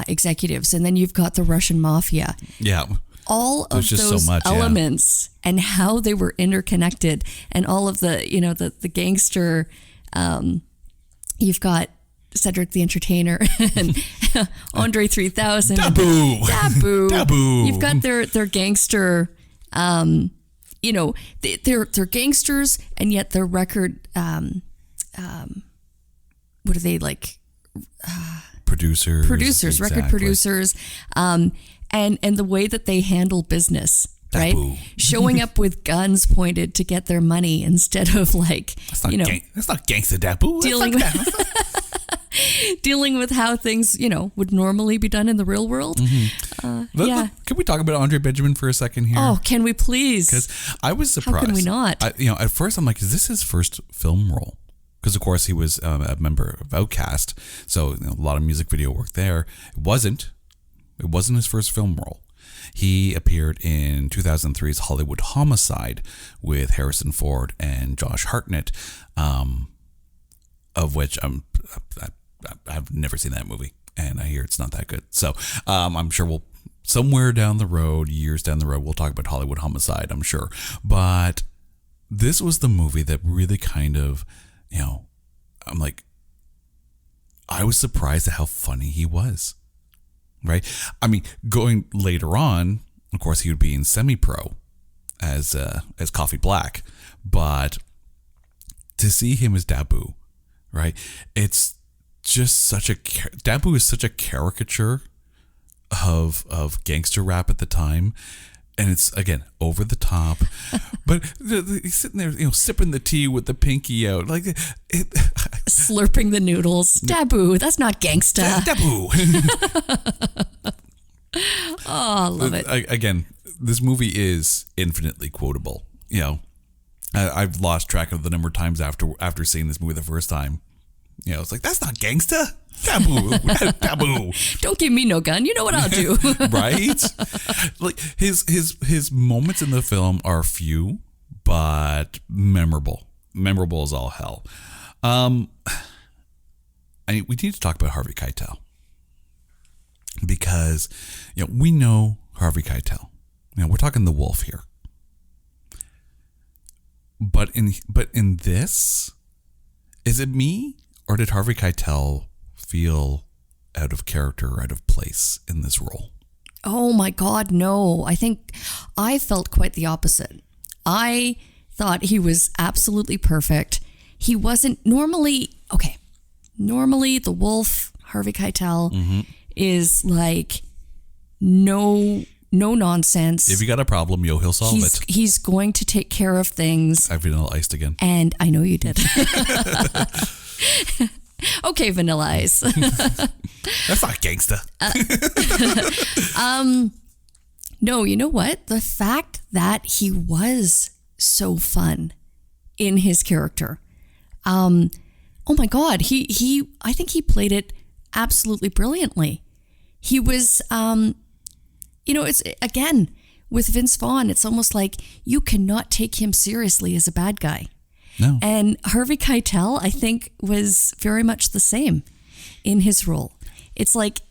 executives, and then you've got the Russian mafia. Yeah. All of those elements and how they were interconnected, and all of the, the gangster, you've got Cedric the Entertainer and Andre 3000. Dabu. You've got their gangster, they're gangsters, and yet their record, what are they like? Producers, exactly. Record producers, and the way that they handle business. Right, showing up with guns pointed to get their money instead of like, that's not gangsta Dabu. Dealing with how things, would normally be done in the real world. Can we talk about Andre Benjamin for a second here? Oh, can we please? Because I was surprised. How can we not? At first I'm like, is this his first film role? Because of course he was a member of Outkast, so a lot of music video work there. It wasn't his first film role. He appeared in 2003's Hollywood Homicide with Harrison Ford and Josh Hartnett, of which I've never seen that movie, and I hear it's not that good. So I'm sure we'll somewhere down the road, years down the road, we'll talk about Hollywood Homicide, I'm sure. But this was the movie that really kind of, I'm like, I was surprised at how funny he was. Right? I mean, going later on, of course, he would be in Semi-Pro as Coffee Black, but to see him as Dabu, right? It's just Dabu is such a caricature of gangster rap at the time, and it's again over the top. But he's sitting there, sipping the tea with the pinky out, like slurping the noodles. Dabu, that's not gangsta. Dabu. Oh, I love it. Again, this movie is infinitely quotable. I've lost track of the number of times after seeing this movie the first time. It's like, that's not gangsta. Dabu. Dabu. Don't give me no gun. You know what I'll do. Right? Like his moments in the film are few, but memorable. Memorable as all hell. We need to talk about Harvey Keitel, because we know Harvey Keitel. We're talking the Wolf here. But in this, is it me, or did Harvey Keitel feel out of character or out of place in this role? Oh my God, no. I think I felt quite the opposite. I thought he was absolutely perfect. He wasn't normally the Wolf, Harvey Keitel, is like no nonsense. If you got a problem, he'll solve it. He's going to take care of things. I've Vanilla Iced again. And I know you did. Okay, Vanilla Ice. That's not gangsta. No, you know what? The fact that he was so fun in his character. Oh my God, I think he played it absolutely brilliantly. He was, it's again with Vince Vaughn. It's almost like you cannot take him seriously as a bad guy. No. And Harvey Keitel, I think, was very much the same in his role. It's like,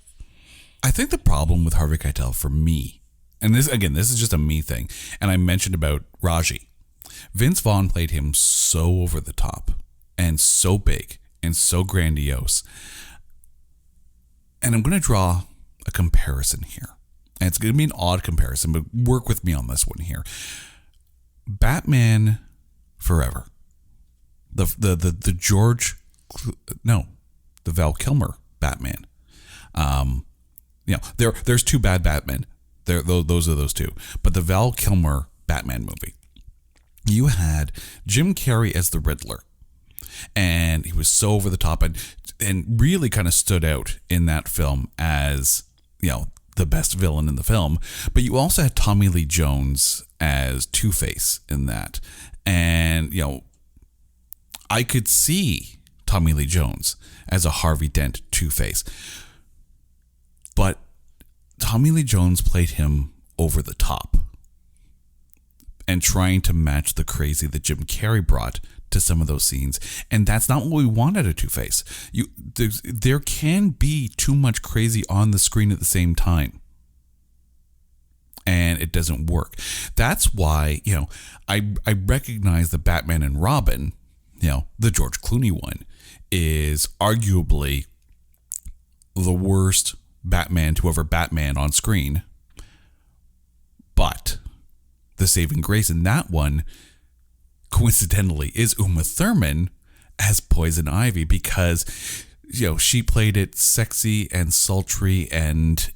I think the problem with Harvey Keitel for me, and this is just a me thing, and I mentioned about Raji. Vince Vaughn played him so over the top and so big and so grandiose. And I'm going to draw a comparison here. And it's going to be an odd comparison, but work with me on this one here. Batman Forever. The Val Kilmer Batman. There's two bad Batmen. Those are those two. But the Val Kilmer Batman movie, you had Jim Carrey as the Riddler, and he was so over the top and really kind of stood out in that film as the best villain in the film. But you also had Tommy Lee Jones as Two-Face in that, and I could see Tommy Lee Jones as a Harvey Dent Two-Face. But Tommy Lee Jones played him over the top and trying to match the crazy that Jim Carrey brought to some of those scenes. And that's not what we want out of Two-Face. There can be too much crazy on the screen at the same time. And it doesn't work. That's why, I recognize the Batman and Robin, the George Clooney one, is arguably the worst Batman to ever Batman on screen. But the saving grace in that one, coincidentally, is Uma Thurman as Poison Ivy, because she played it sexy and sultry and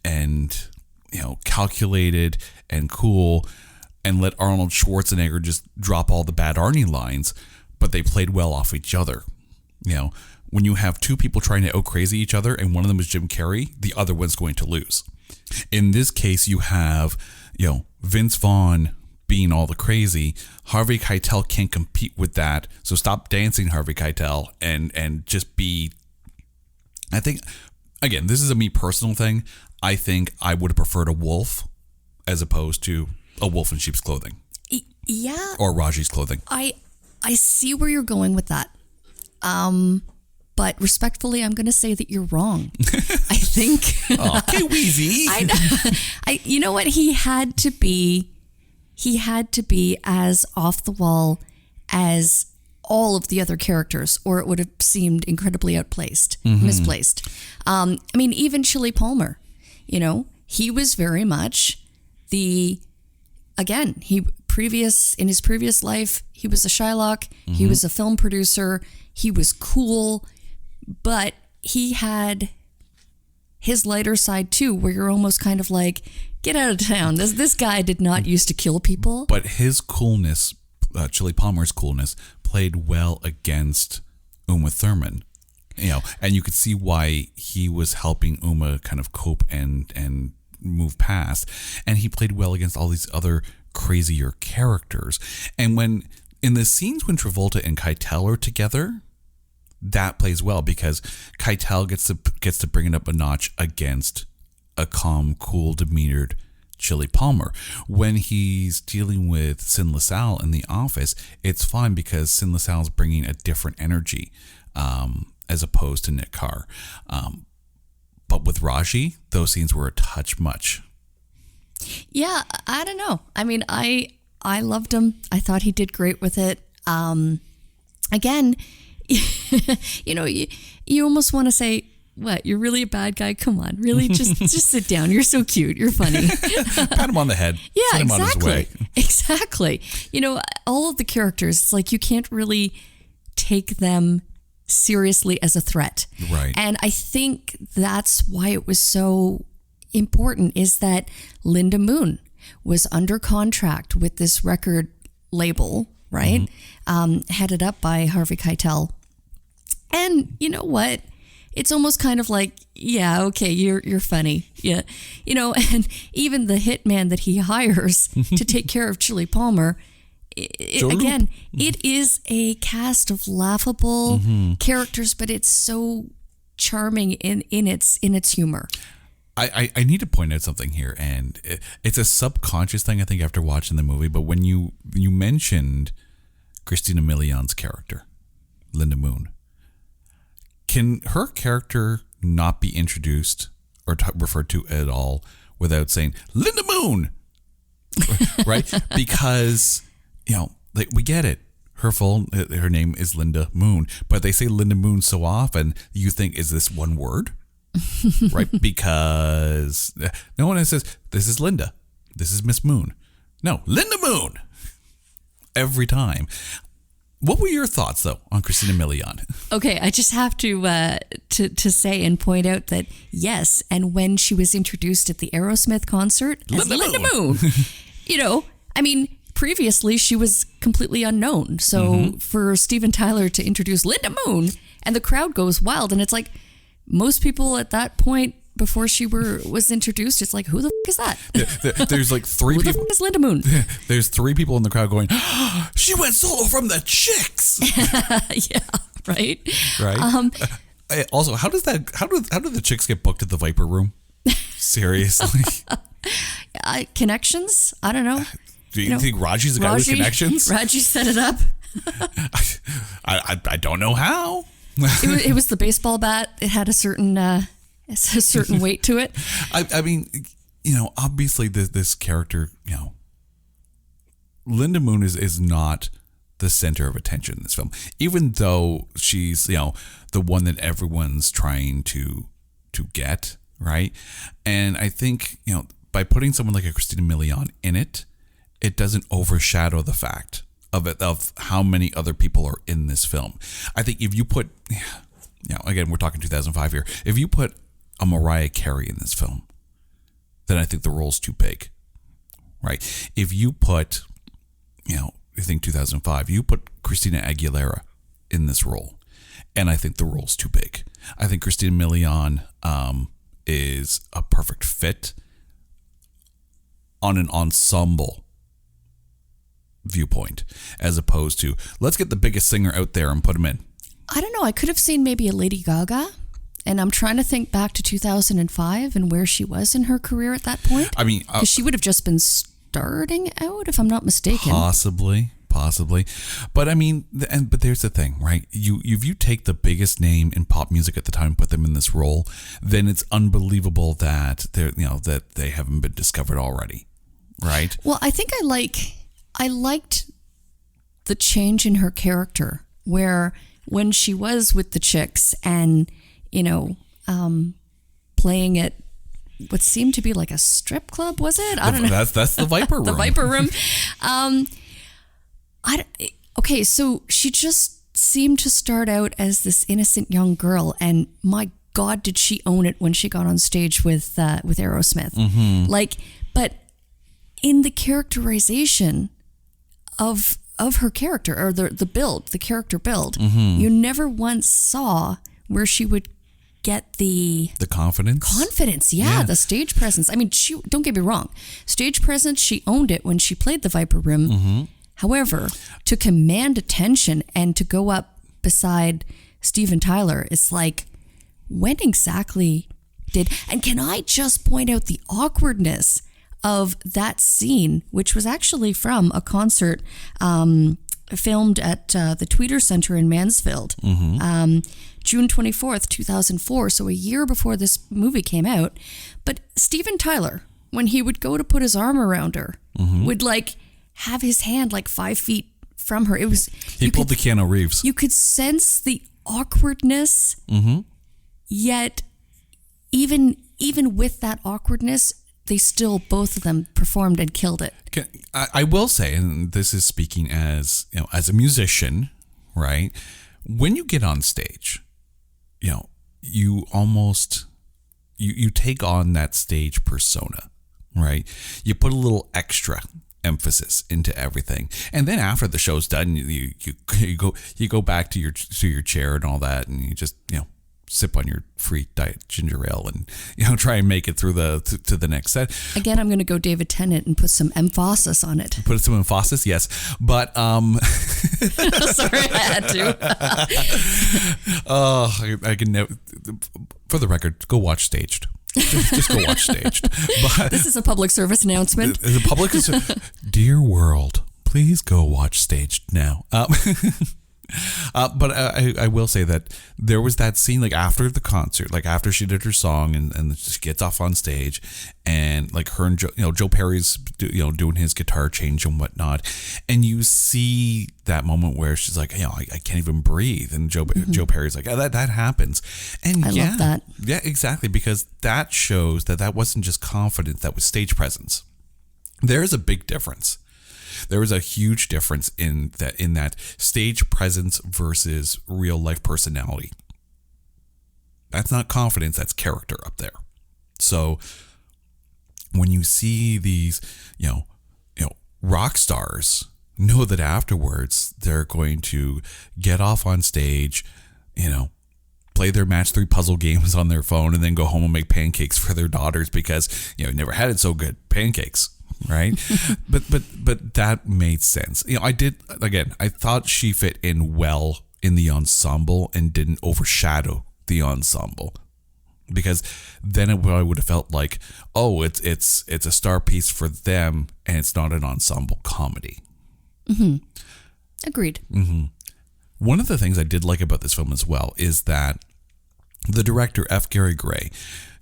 calculated and cool, and let Arnold Schwarzenegger just drop all the bad Arnie lines, but they played well off each other. When you have two people trying to out-crazy each other and one of them is Jim Carrey, the other one's going to lose. In this case, you have, Vince Vaughn being all the crazy. Harvey Keitel can't compete with that. So stop dancing, Harvey Keitel, and just be... I think, again, this is a me personal thing. I think I would have preferred a wolf as opposed to a wolf in sheep's clothing. Yeah. Or Raji's clothing. I see where you're going with that. But respectfully, I'm going to say that you're wrong. I think. Okay, Wheezy. You know what? He had to be as off the wall as all of the other characters, or it would have seemed incredibly misplaced. Even Chili Palmer, he was very much in his previous life, he was a Shylock, he was a film producer, he was cool, but he had his lighter side too, where you're almost kind of like, get out of town. This guy did not used to kill people. But his coolness, Chili Palmer's coolness, played well against Uma Thurman. And you could see why he was helping Uma kind of cope and move past. And he played well against all these other crazier characters. And when in the scenes when Travolta and Keitel are together, that plays well because Keitel gets to bring it up a notch against a calm, cool, demeanored Chili Palmer. When he's dealing with Sin LaSalle in the office, it's fine because Sin LaSalle's bringing a different energy as opposed to Nick Carr. But with Raji, those scenes were a touch much. Yeah, I don't know. I loved him. I thought he did great with it. Again, you almost want to say, what, you're really a bad guy? Come on, really? Just sit down. You're so cute. You're funny. Pat him on the head. Yeah, Send him exactly. on his way. Exactly. All of the characters, it's like you can't really take them seriously as a threat. Right. And I think that's why it was so important, is that Linda Moon was under contract with this record label, right? Headed up by Harvey Keitel. And you know what? it's almost kind of like, yeah, okay, you're funny. Yeah. And even the hitman that he hires to take care of Chili Palmer, again, it is a cast of laughable characters, but it's so charming in its humor. I need to point out something here, and it's a subconscious thing, I think, after watching the movie, but when you mentioned Christina Milian's character, Linda Moon, can her character not be introduced or referred to at all without saying Linda Moon? Right? Because, like, we get it. Her name is Linda Moon, but they say Linda Moon so often, you think, is this one word? Right? Because no one says, this is Linda. This is Miss Moon. No, Linda Moon. Every time. What were your thoughts, though, on Christina Milian? Okay, I just have to say and point out that, yes, and when she was introduced at the Aerosmith concert as Linda Moon, I mean, previously she was completely unknown. So for Steven Tyler to introduce Linda Moon, and the crowd goes wild, and it's like, most people at that point, before she was introduced, it's like, who the f*** is that? There's like three people. Who the f*** is Linda Moon? There's three people in the crowd going, oh, she went solo from the Chicks. Yeah, right. Right. Also, how do the Chicks get booked at the Viper Room? Seriously. Connections? I don't know. Do you think Raji's the guy with connections? Raji set it up. I don't know how. It was the baseball bat. It had a certain weight to it. I mean, obviously this character, Linda Moon is not the center of attention in this film, even though she's, the one that everyone's trying to get, right? And I think, by putting someone like a Christina Milian in it, it doesn't overshadow the fact of how many other people are in this film. I think if you put, again, we're talking 2005 here. If you put a Mariah Carey in this film, then I think the role's too big, right? If you put, I think 2005, you put Christina Aguilera in this role, and I think the role's too big. I think Christina Milian is a perfect fit on an ensemble viewpoint, as opposed to, let's get the biggest singer out there and put him in. I don't know. I could have seen maybe a Lady Gaga. And I'm trying to think back to 2005 and where she was in her career at that point. I mean, because she would have just been starting out, if I'm not mistaken. Possibly. But I mean, but there's the thing, right? If you take the biggest name in pop music at the time and put them in this role, then it's unbelievable that that they haven't been discovered already, right? Well, I think I liked the change in her character, where when she was with the Chicks and playing at what seemed to be like a strip club, was it? I don't know. That's the Viper Room. The Viper Room. Okay, so she just seemed to start out as this innocent young girl, and my God, did she own it when she got on stage with Aerosmith? But in the characterization of her character, or the character build, you never once saw where she would get the confidence. Yeah, the stage presence. I mean, don't get me wrong, stage presence, she owned it when she played the Viper Room. However, to command attention and to go up beside Steven Tyler, it's like, when exactly and can I just point out the awkwardness of that scene, which was actually from a concert filmed at the Tweeter Center in Mansfield, June 24th, 2004, so a year before this movie came out. But Steven Tyler, when he would go to put his arm around her, would have his hand 5 feet from her. It was he pulled the Keanu Reeves. You could sense the awkwardness, yet even with that awkwardness, they still, both of them, performed and killed it. I will say, and this is speaking as as a musician, right? When you get on stage, you almost you take on that stage persona, right? You put a little extra emphasis into everything, and then after the show's done, you go back to your chair and all that, and you just sip on your free diet ginger ale and, try and make it through to the next set. Again, I'm going to go David Tennant and put some emphasis on it. Put some emphasis, yes. But, Sorry, I had to. I can never, for the record, go watch Staged. Just go watch Staged. But this is a public service announcement. The public is, dear world, please go watch Staged now. But I will say that there was that scene like after the concert, like after she did her song and she gets off on stage, and like her and Joe Perry's doing his guitar change and whatnot, and you see that moment where she's like, I can't even breathe, and Joe Perry's like, that happens, and I love that. Yeah, exactly, because that shows that wasn't just confidence, that was stage presence. There is a big difference. There was a huge difference in that stage presence versus real life personality. That's not confidence, that's character up there. So when you see these, rock stars, know that afterwards they're going to get off on stage, play their match 3 puzzle games on their phone, and then go home and make pancakes for their daughters because, never had it so good. Pancakes. Right. but that made sense. I thought she fit in well in the ensemble and didn't overshadow the ensemble, because then it would have felt like, oh, it's a star piece for them and it's not an ensemble comedy. Mm-hmm. Agreed. Mm-hmm. One of the things I did like about this film as well is that the director, F. Gary Gray,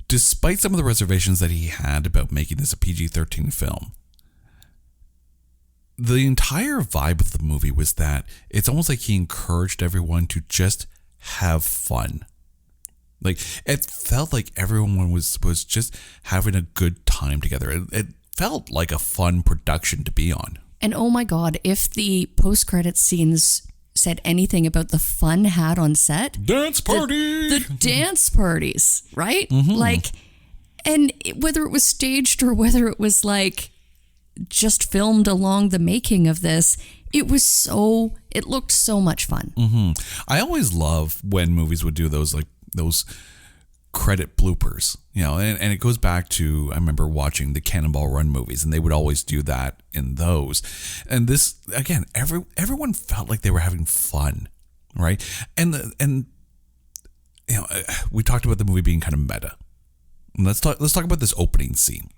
despite some of the reservations that he had about making this a PG-13 film, the entire vibe of the movie was that it's almost like he encouraged everyone to just have fun. Like, it felt like everyone was just having a good time together. It felt like a fun production to be on. And oh my God, if the post-credits scenes said anything about the fun had on set. Dance party! The dance parties, right? Mm-hmm. Like, and whether it was staged or whether it was like just filmed along the making of this, it looked so much fun. Mm-hmm. I always love when movies would do those credit bloopers, and it goes back to, I remember watching the Cannonball Run movies, and they would always do that in those. And this, again, everyone felt like they were having fun, right? And we talked about the movie being kind of meta. And let's talk about this opening scene,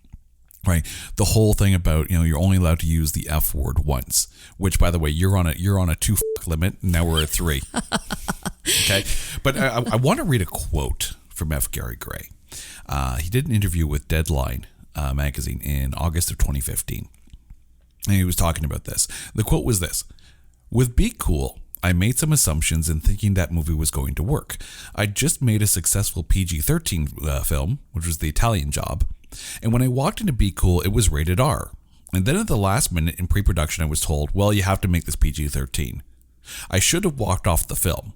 right? The whole thing about, you're only allowed to use the F word once, which, by the way, you're on a 2 limit. Now we're at 3. Okay. But I want to read a quote from F. Gary Gray. He did an interview with Deadline magazine in August of 2015. And he was talking about this. The quote was this: "With Be Cool, I made some assumptions in thinking that movie was going to work. I just made a successful PG-13 film, which was The Italian Job. And when I walked into Be Cool, it was rated R. And then at the last minute in pre-production, I was told, well, you have to make this PG-13. I should have walked off the film.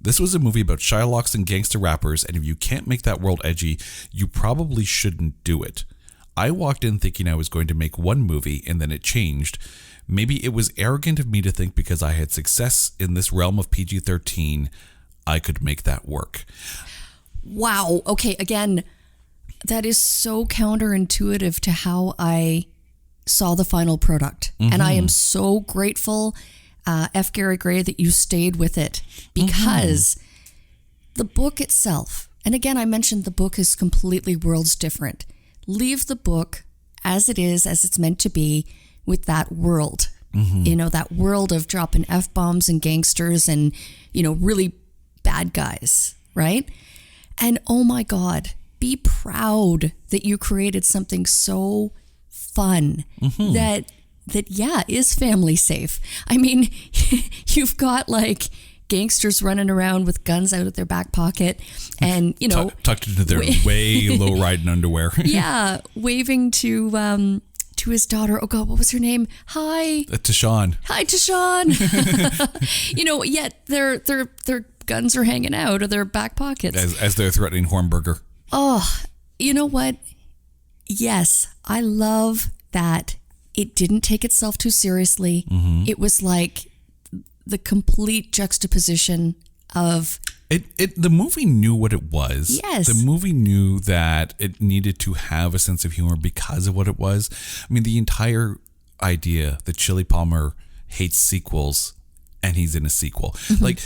This was a movie about shylocks and gangster rappers, and if you can't make that world edgy, you probably shouldn't do it. I walked in thinking I was going to make one movie, and then it changed. Maybe it was arrogant of me to think because I had success in this realm of PG-13, I could make that work." Wow. Okay, again, that is so counterintuitive to how I saw the final product. Mm-hmm. And I am so grateful, F. Gary Gray, that you stayed with it, because the book itself, and again, I mentioned the book is completely worlds different. Leave the book as it is, as it's meant to be, with that world, that world of dropping F-bombs and gangsters and, really bad guys, right? And oh my God, be proud that you created something so fun that is family safe. I mean, you've got like gangsters running around with guns out of their back pocket and, tucked into their way low riding underwear. Yeah. Waving to his daughter. Oh God, what was her name? Hi. Tashawn. Hi, Tashawn. Yet their guns are hanging out of their back pockets. As they're threatening Hornberger. Oh, you know what? Yes, I love that it didn't take itself too seriously. It was like the complete juxtaposition of The movie knew what it was. Yes. The movie knew that it needed to have a sense of humor because of what it was. I mean, the entire idea that Chili Palmer hates sequels and he's in a sequel. Like,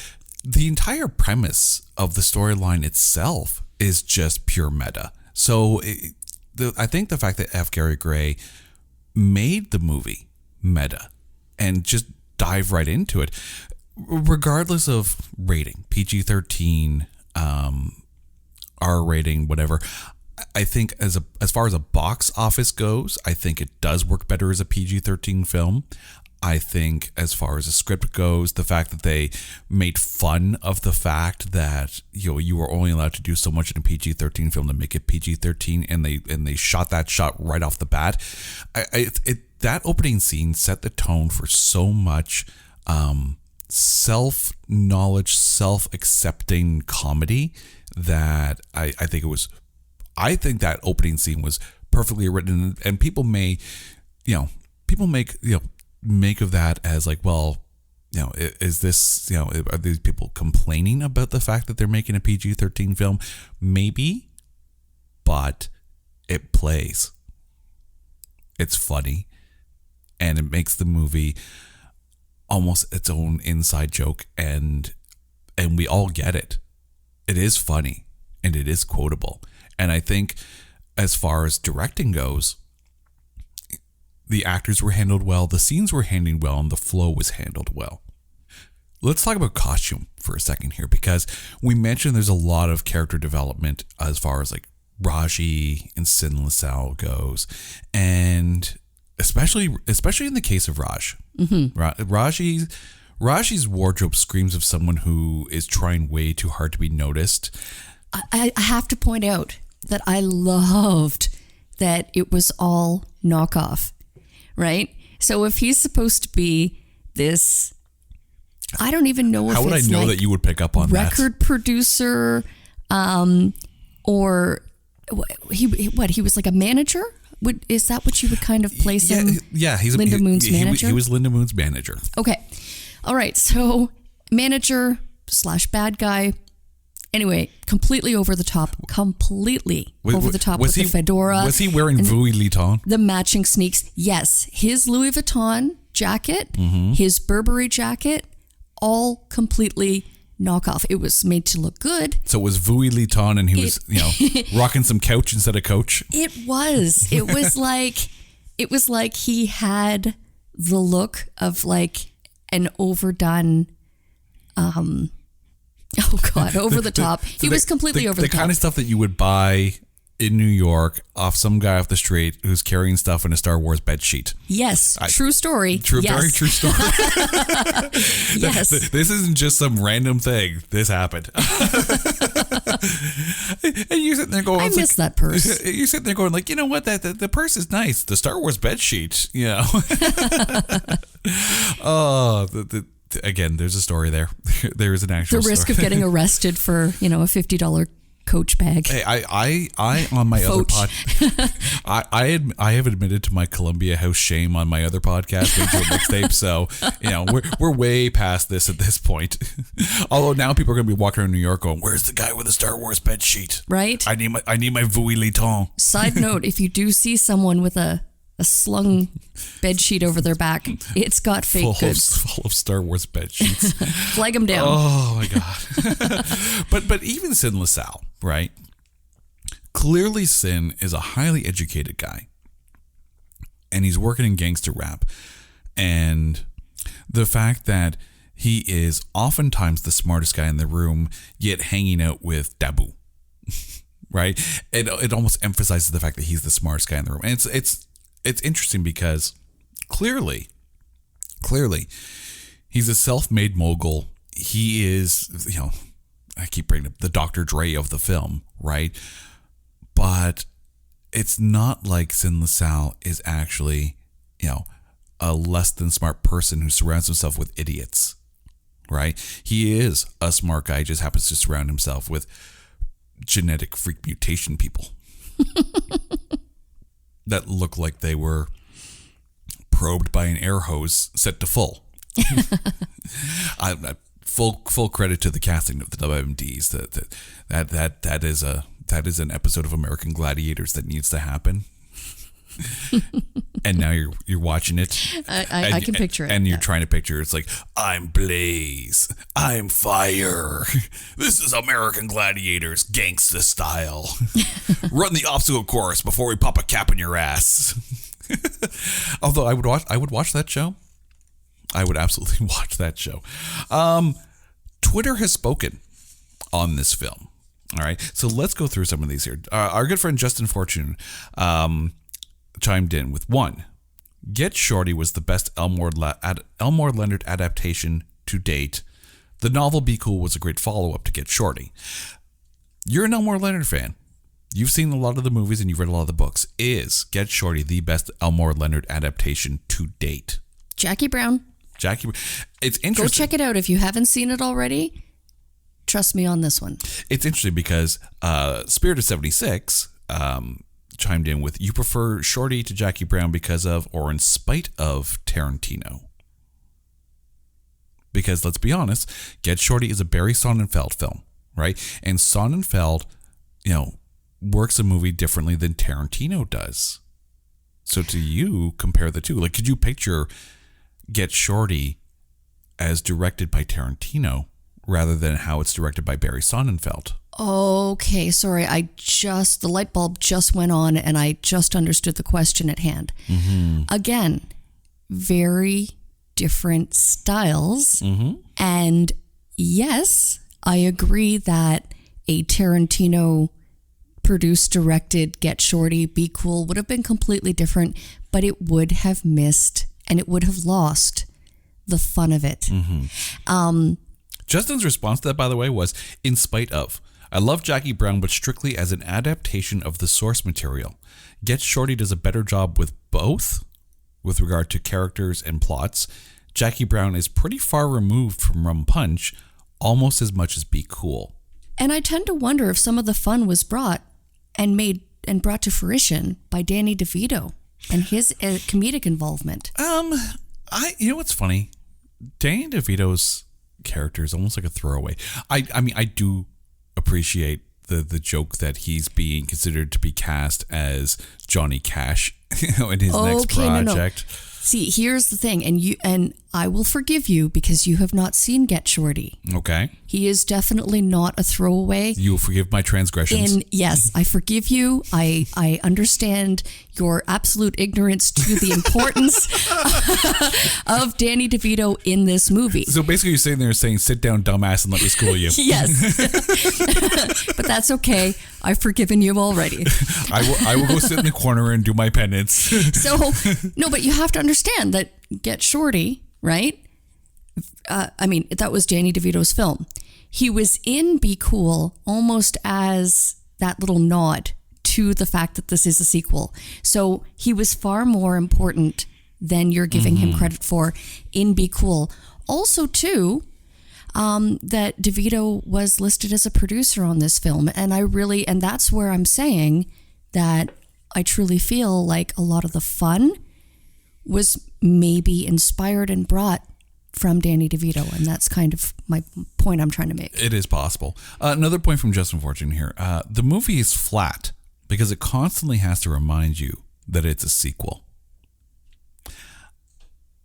the entire premise of the storyline itself is just pure meta. So I think the fact that F. Gary Gray made the movie meta and just dive right into it, regardless of rating, PG-13, R rating, whatever. I think as far as a box office goes, I think it does work better as a PG-13 film. I think as far as a script goes, the fact that they made fun of the fact that you were only allowed to do so much in a PG-13 film to make it PG-13, and they shot that shot right off the bat. That opening scene set the tone for so much self-knowledge, self-accepting comedy that I think that opening scene was perfectly written, and people make of that as like, well, is this, are these people complaining about the fact that they're making a PG-13 film? Maybe, but it plays. It's funny, and it makes the movie almost its own inside joke, and we all get it. It is funny, and it is quotable. And I think as far as directing goes, the actors were handled well, the scenes were handled well, and the flow was handled well. Let's talk about costume for a second here, because we mentioned there's a lot of character development as far as like Raji and Sin LaSalle goes, and especially in the case of Raj. Raji's wardrobe screams of someone who is trying way too hard to be noticed. I have to point out that I loved that it was all knockoff, right? So if he's supposed to be this, I don't even know if how would it's I know like that you would pick up on record producer, or he was like a manager. Is that what you would kind of place him? Yeah, he's Linda Moon's manager. He was Linda Moon's manager. Okay, all right. So manager / bad guy. Anyway, completely over the top. Over the top with the fedora. Was he wearing Louis Vuitton? The matching sneaks. Yes, his Louis Vuitton jacket, his Burberry jacket, all completely knockoff. It was made to look good. So it was Louis Vuitton, and he was, rocking some couch instead of coach. It was. It was like he had the look of like an overdone. Oh God, over the top. He was completely over the top. The kind of stuff that you would buy in New York off some guy off the street who's carrying stuff in a Star Wars bed sheet. Yes, true story. Very true story. Yes. This isn't just some random thing. This happened. And you're sitting there going, I miss that purse. You're sitting there going like, you know what, the purse is nice. The Star Wars bed sheet, Oh, again, there's a story there. There is an actual the risk story. of getting arrested for, a $50 Coach bag. Hey, I on my other pod, I have admitted to my Columbia House shame on my other podcast, Major Mixtape. So we're way past this at this point. Although now people are going to be walking around New York going, "Where's the guy with the Star Wars bed sheet?" Right. I need my Louis Vuitton. Side note: if you do see someone with a slung bed sheet over their back, it's got fake goods. Full of Star Wars bed sheets. Flag them down. Oh my God. But even Sin LaSalle, right? Clearly Sin is a highly educated guy, and he's working in gangster rap. And the fact that he is oftentimes the smartest guy in the room, yet hanging out with Dabu, right? It almost emphasizes the fact that he's the smartest guy in the room. And it's interesting because clearly, he's a self-made mogul. He is, I keep bringing up the Dr. Dre of the film, right? But it's not like Sin LaSalle is actually, a less than smart person who surrounds himself with idiots, right? He is a smart guy, just happens to surround himself with genetic freak mutation people. That look like they were probed by an air hose set to full. full credit to the casting of the WMDs. That is an episode of American Gladiators that needs to happen. And now you're watching it. I can picture it. And you're trying to picture it's like, I'm Blaze, I'm Fire. This is American Gladiators gangsta style. Run the obstacle course before we pop a cap in your ass. Although I would watch that show. I would absolutely watch that show. Twitter has spoken on this film. All right, so let's go through some of these here. Our good friend Justin Fortune chimed in with 1. Get Shorty was the best Elmore Leonard adaptation to date. The novel Be Cool was a great follow-up to Get Shorty. You're an Elmore Leonard fan. You've seen a lot of the movies and you've read a lot of the books. Is Get Shorty the best Elmore Leonard adaptation to date? Jackie Brown. It's interesting. Go check it out if you haven't seen it already. Trust me on this one. It's interesting because Spirit of 76 chimed in with, you prefer Shorty to Jackie Brown because of or in spite of Tarantino. Because let's be honest, Get Shorty is a Barry Sonnenfeld film, right? And Sonnenfeld, works a movie differently than Tarantino does. So to you, compare the two. Like, could you picture Get Shorty as directed by Tarantino rather than how it's directed by Barry Sonnenfeld? Okay, sorry. The light bulb just went on and I just understood the question at hand. Mm-hmm. Again, very different styles. Mm-hmm. And yes, I agree that a Tarantino produced, directed Get Shorty, Be Cool would have been completely different, but it would have missed and it would have lost the fun of it. Mm-hmm. Justin's response to that, by the way, was, in spite of. I love Jackie Brown, but strictly as an adaptation of the source material. Get Shorty does a better job with both, with regard to characters and plots. Jackie Brown is pretty far removed from Rum Punch, almost as much as Be Cool. And I tend to wonder if some of the fun was brought to fruition by Danny DeVito and his comedic involvement. You know what's funny? Danny DeVito's character is almost like a throwaway. I mean, I do appreciate the joke that he's being considered to be cast as Johnny Cash in his next project. No. See, here's the thing, and I will forgive you because you have not seen Get Shorty. Okay. He is definitely not a throwaway. You will forgive my transgressions. Yes, I forgive you. I understand your absolute ignorance to the importance of Danny DeVito in this movie. So basically you're sitting there saying, sit down, dumbass, and let me school you. Yes. But that's okay. I've forgiven you already. I will go sit in the corner and do my penance. So, no, but you have to understand that Get Shorty, right? That was Danny DeVito's film. He was in Be Cool almost as that little nod to the fact that this is a sequel. So he was far more important than you're giving him credit for in Be Cool. Also, too, that DeVito was listed as a producer on this film. And that's where I'm saying that I truly feel like a lot of the fun was maybe inspired and brought from Danny DeVito, and that's kind of my point I'm trying to make. It is possible. Another point from Justin Fortune here. The movie is flat because it constantly has to remind you that it's a sequel.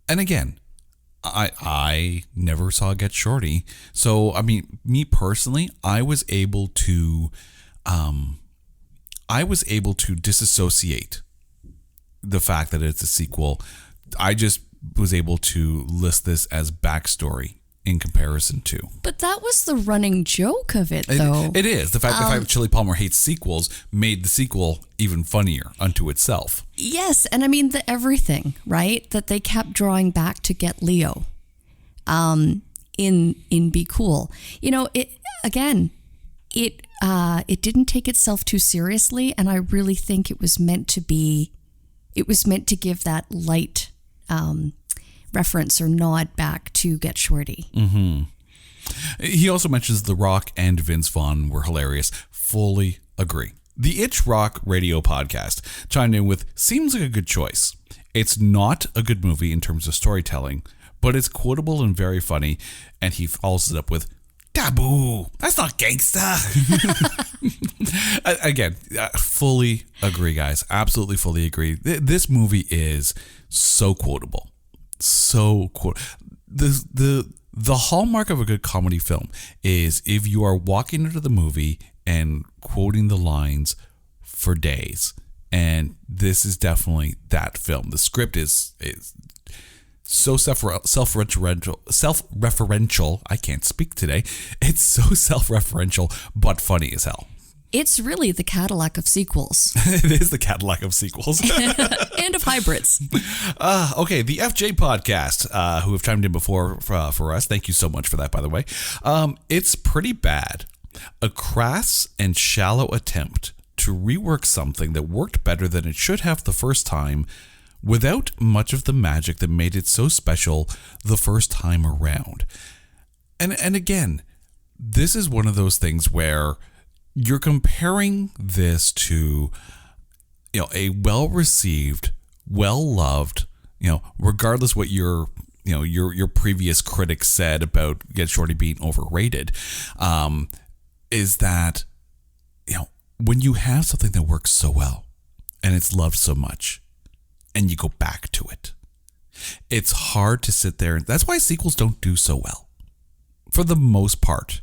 And again, I never saw Get Shorty. So, I mean, me personally, I was able to disassociate the fact that it's a sequel. I just was able to list this as backstory in comparison to. But that was the running joke of it, though. It is. The fact that Chili Palmer hates sequels made the sequel even funnier unto itself. Yes, and I mean the everything, right? That they kept drawing back to get Leo in Be Cool. It didn't take itself too seriously, and I really think it was meant to give that light reference or nod back to Get Shorty. Mm-hmm. He also mentions The Rock and Vince Vaughn were hilarious. Fully agree. The Itch Rock radio podcast chimed in with, seems like a good choice. It's not a good movie in terms of storytelling, but it's quotable and very funny. And he follows it up with, taboo. That's not gangsta. Again, fully agree, guys. Absolutely fully agree. This movie is so quotable. So quotable. The hallmark of a good comedy film is if you are walking into the movie and quoting the lines for days. And this is definitely that film. The script is so self-referential. I can't speak today. It's so self-referential, but funny as hell. It's really the Cadillac of sequels. It is the Cadillac of sequels. And of hybrids. Okay, the FJ podcast, who have chimed in before for us. Thank you so much for that, by the way. It's pretty bad. A crass and shallow attempt to rework something that worked better than it should have the first time, without much of the magic that made it so special the first time around. And again, this is one of those things where you're comparing this to, a well-received, well-loved, regardless what your previous critics said about Get Shorty being overrated, is that, when you have something that works so well and it's loved so much and you go back to it, it's hard to sit there. That's why sequels don't do so well for the most part.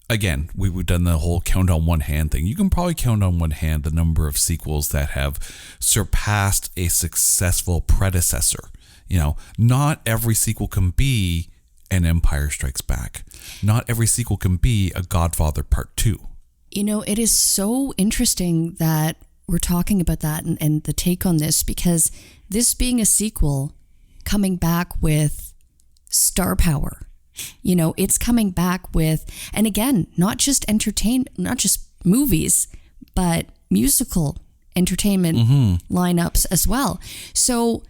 Again, we've done the whole count on one hand thing. You can probably count on one hand the number of sequels that have surpassed a successful predecessor. Not every sequel can be an Empire Strikes Back. Not every sequel can be a Godfather Part 2. It is so interesting that we're talking about that and the take on this, because this being a sequel coming back with star power, it's coming back with, and again, not just movies, but musical entertainment lineups as well. So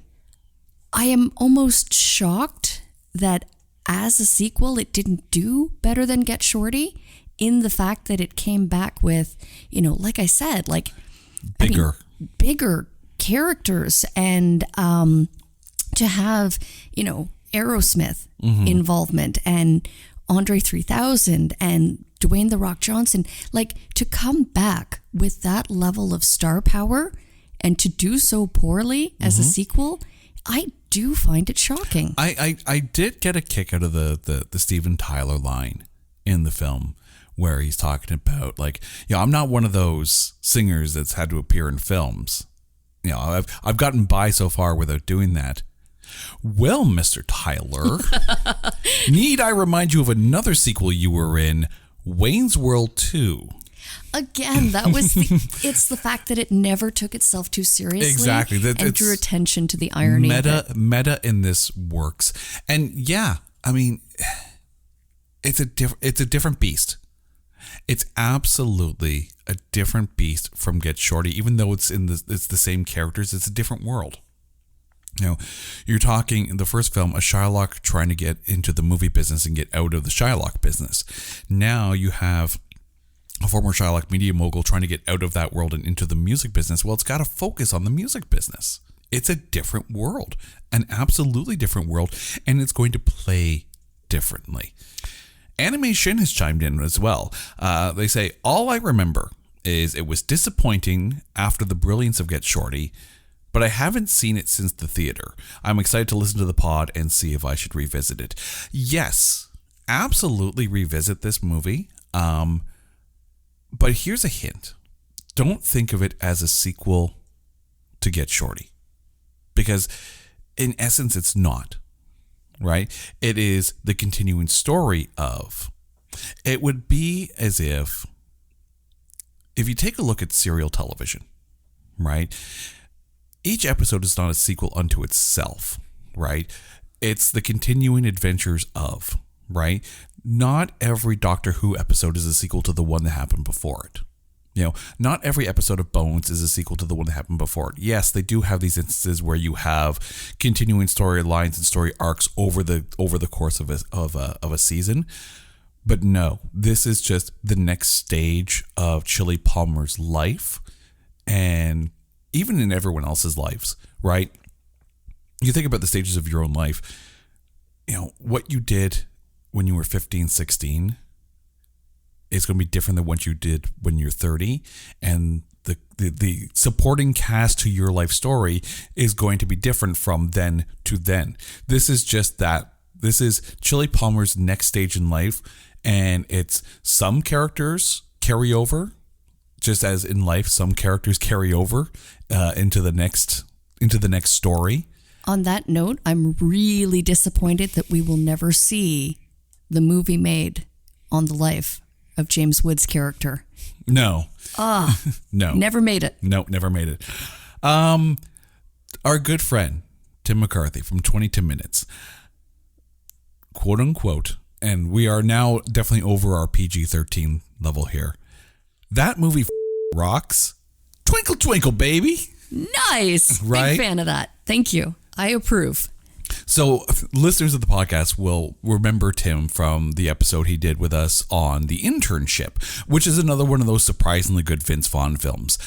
I am almost shocked that as a sequel, it didn't do better than Get Shorty, in the fact that it came back with, like I said, bigger characters, and to have, Aerosmith involvement, and Andre 3000 and Dwayne The Rock Johnson, to come back with that level of star power and to do so poorly as a sequel, I do find it shocking. I did get a kick out of the Steven Tyler line in the film, where he's talking about, I'm not one of those singers that's had to appear in films. I've gotten by so far without doing that. Well, Mr. Tyler, need I remind you of another sequel you were in, Wayne's World 2? Again, that was it's the fact that it never took itself too seriously. Exactly. And drew attention to the irony of it. Meta in this works. And yeah, it's a different beast. It's absolutely a different beast from Get Shorty, even though it's the same characters. It's a different world. You're talking in the first film, a Shylock trying to get into the movie business and get out of the Shylock business. Now you have a former Shylock media mogul trying to get out of that world and into the music business. Well, it's got to focus on the music business. It's a different world, an absolutely different world, and it's going to play differently. Animation has chimed in as well. They say, all I remember is it was disappointing after the brilliance of Get Shorty, but I haven't seen it since the theater. I'm excited to listen to the pod and see if I should revisit it. Yes, absolutely revisit this movie. But here's a hint. Don't think of it as a sequel to Get Shorty, because in essence, it's not. Right? It is the continuing story of. It would be as if you take a look at serial television, right? Each episode is not a sequel unto itself, right? It's the continuing adventures of, right? Not every Doctor Who episode is a sequel to the one that happened before it. Not every episode of Bones is a sequel to the one that happened before it. Yes, they do have these instances where you have continuing storylines and story arcs over the course of a season. But no, this is just the next stage of Chili Palmer's life, and even in everyone else's lives, right? You think about the stages of your own life. what you did when you were 15, 16 is going to be different than what you did when you're 30. And the supporting cast to your life story is going to be different from then to then. This is just that. This is Chili Palmer's next stage in life. And it's some characters carry over, just as in life, some characters carry over into the next story. On that note, I'm really disappointed that we will never see the movie made on the life of James Woods' character. No. No. Never made it. No, never made it. Our good friend, Tim McCarthy from 22 Minutes, quote unquote, and we are now definitely over our PG-13 level here. That movie rocks. Twinkle, twinkle, baby. Nice. Right? Big fan of that. Thank you. I approve. So listeners of the podcast will remember Tim from the episode he did with us on The Internship, which is another one of those surprisingly good Vince Vaughn films.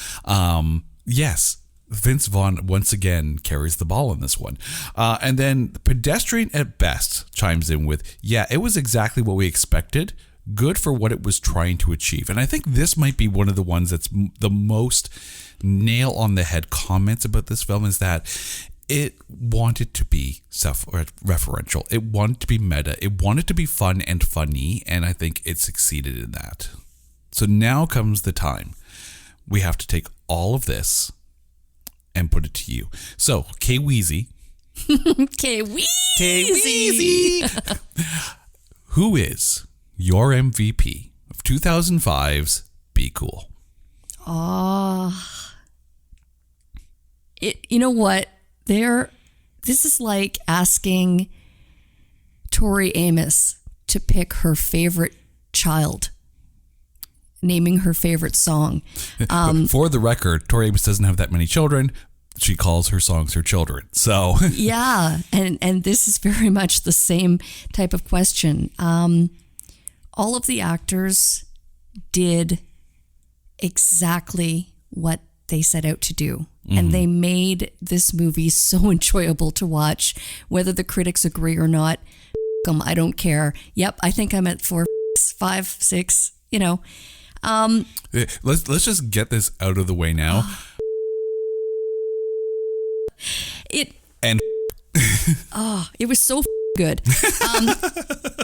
Yes, Vince Vaughn once again carries the ball in this one. And then Pedestrian at Best chimes in with, yeah, it was exactly what we expected. Good for what it was trying to achieve. And I think this might be one of the ones that's the most nail on the head comments about this film, is that it wanted to be self-referential. It wanted to be meta. It wanted to be fun and funny. And I think it succeeded in that. So now comes the time. We have to take all of this and put it to you. So, K-Weezy. K-Weezy. Who is your MVP of 2005's Be Cool? You know what? This is like asking Tori Amos to pick her favorite child, naming her favorite song. For the record, Tori Amos doesn't have that many children. She calls her songs her children. So yeah, and this is very much the same type of question. All of the actors did exactly what they set out to do. Mm-hmm. And they made this movie so enjoyable to watch, whether the critics agree or not. Them, I don't care. Yep, I think I'm at 4, 5, 6, Let's just get this out of the way now. It was so good.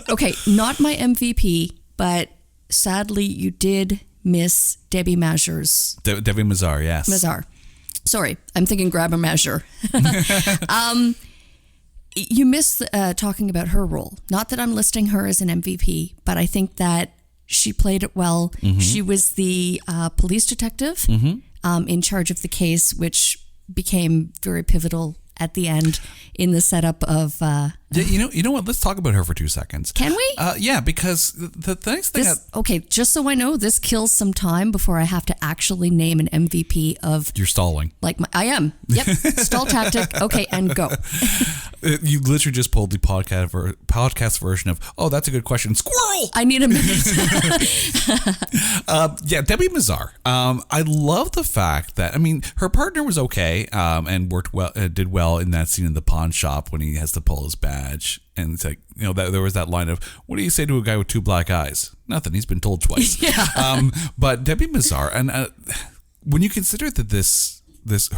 Okay, not my MVP, but sadly you did miss Debbie Mazur's. Debbie Mazar, yes. Mazar. Sorry, I'm thinking grab a measure. You missed talking about her role. Not that I'm listing her as an MVP, but I think that she played it well. Mm-hmm. She was the police detective in charge of the case, which became very pivotal at the end in the setup of... you know what? Let's talk about her for 2 seconds. Can we? Yeah, because the next thing... Okay, just so I know, this kills some time before I have to actually name an MVP of... You're stalling. I am. Yep. Stall tactic. Okay, and go. You literally just pulled the podcast version of, oh, that's a good question. Squirrel! I need a minute. Yeah, Debbie Mazar. I love the fact that, her partner was okay and worked well, did well in that scene in the pawn shop when he has to pull his badge. And it's like, there was that line of, what do you say to a guy with 2 black eyes? Nothing. He's been told twice. Yeah. But Debbie Mazar, and when you consider that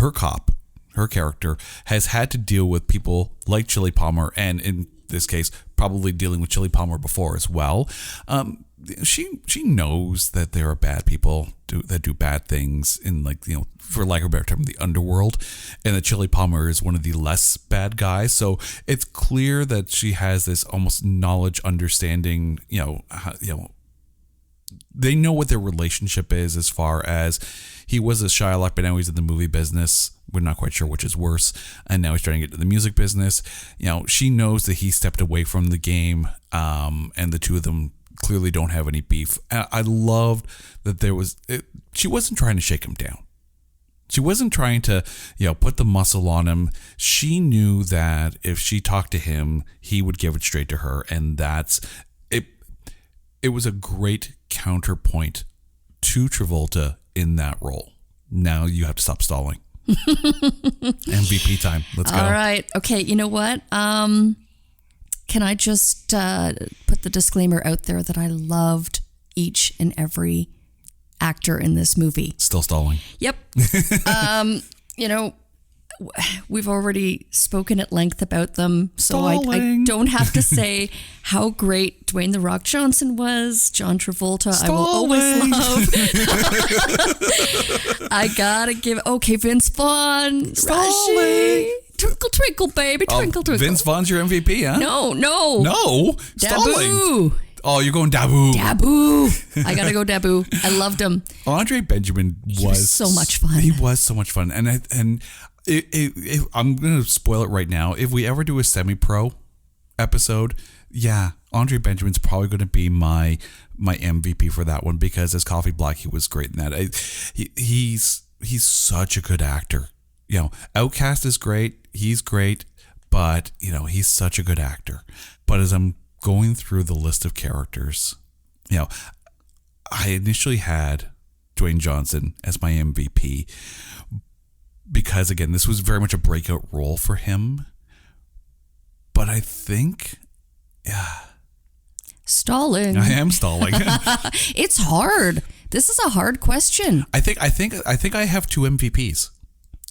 her character has had to deal with people like Chili Palmer, and in this case, probably dealing with Chili Palmer before as well. She knows that there are bad people that do bad things in, for lack of a better term, the underworld, and that Chili Palmer is one of the less bad guys. So it's clear that she has this almost knowledge, understanding. They know what their relationship is, as far as he was a shylock, but now he's in the movie business. We're not quite sure which is worse. And now he's trying to get to the music business. She knows that he stepped away from the game, and the two of them clearly don't have any beef. I loved that she wasn't trying to shake him down. She wasn't trying to, put the muscle on him. She knew that if she talked to him, he would give it straight to her. And that's it. It was a great counterpoint to Travolta in that role. Now you have to stop stalling. MVP time. Let's go. All right. Okay. You know what? can I just put the disclaimer out there that I loved each and every actor in this movie. Still stalling. Yep. You know, we've already spoken at length about them, so I don't have to say how great Dwayne "The Rock" Johnson was. John Travolta, I will always love. I gotta give. Okay, Vince Vaughn, Raji, twinkle twinkle baby, twinkle twinkle. Vince Vaughn's your MVP, huh? No. Stalling. Dabu. Oh, you're going Dabu. I gotta go Dabu. I loved him. Andre Benjamin was so much fun. He was so much fun, and I'm going to spoil it right now. If we ever do a semi-pro episode, yeah, Andre Benjamin's probably going to be my MVP for that one, because as Coffee Black, he was great in that. He's such a good actor. You know, Outcast is great. He's great, but you know, he's such a good actor. But as I'm going through the list of characters, you know, I initially had Dwayne Johnson as my MVP, because again, this was very much a breakout role for him. But I think, stalling. I am stalling. It's hard. This is a hard question. I think I have 2 MVPs.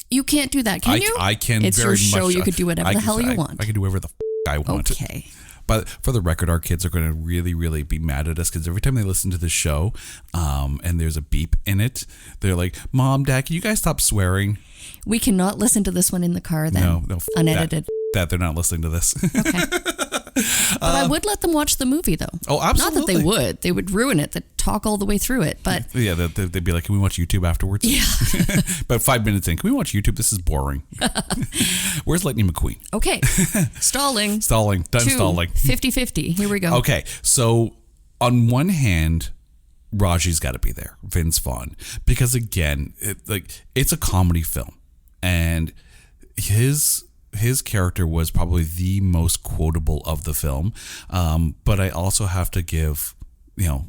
You can't do that, can you? I can. It's very your show. much, You could do whatever the hell you want. I can do whatever the I want. Okay. But for the record, our kids are going to really, really be mad at us, because every time they listen to the show, and there's a beep in it, they're like, "Mom, Dad, can you guys stop swearing?" We cannot listen to this one in the car then. No, unedited. That they're not listening to this. Okay. But I would let them watch the movie, though. Oh, absolutely. Not that they would. They would ruin it. They'd talk all the way through it. But yeah, they'd be like, "Can we watch YouTube afterwards?" Yeah. But 5 minutes in, can we watch YouTube? This is boring. Where's Lightning McQueen? Okay. Stalling. Stalling. Done 2, stalling. 50-50. Here we go. Okay. So on one hand, Raji's got to be there, Vince Vaughn, because again, it's a comedy film, and his character was probably the most quotable of the film. But I also have to give, you know,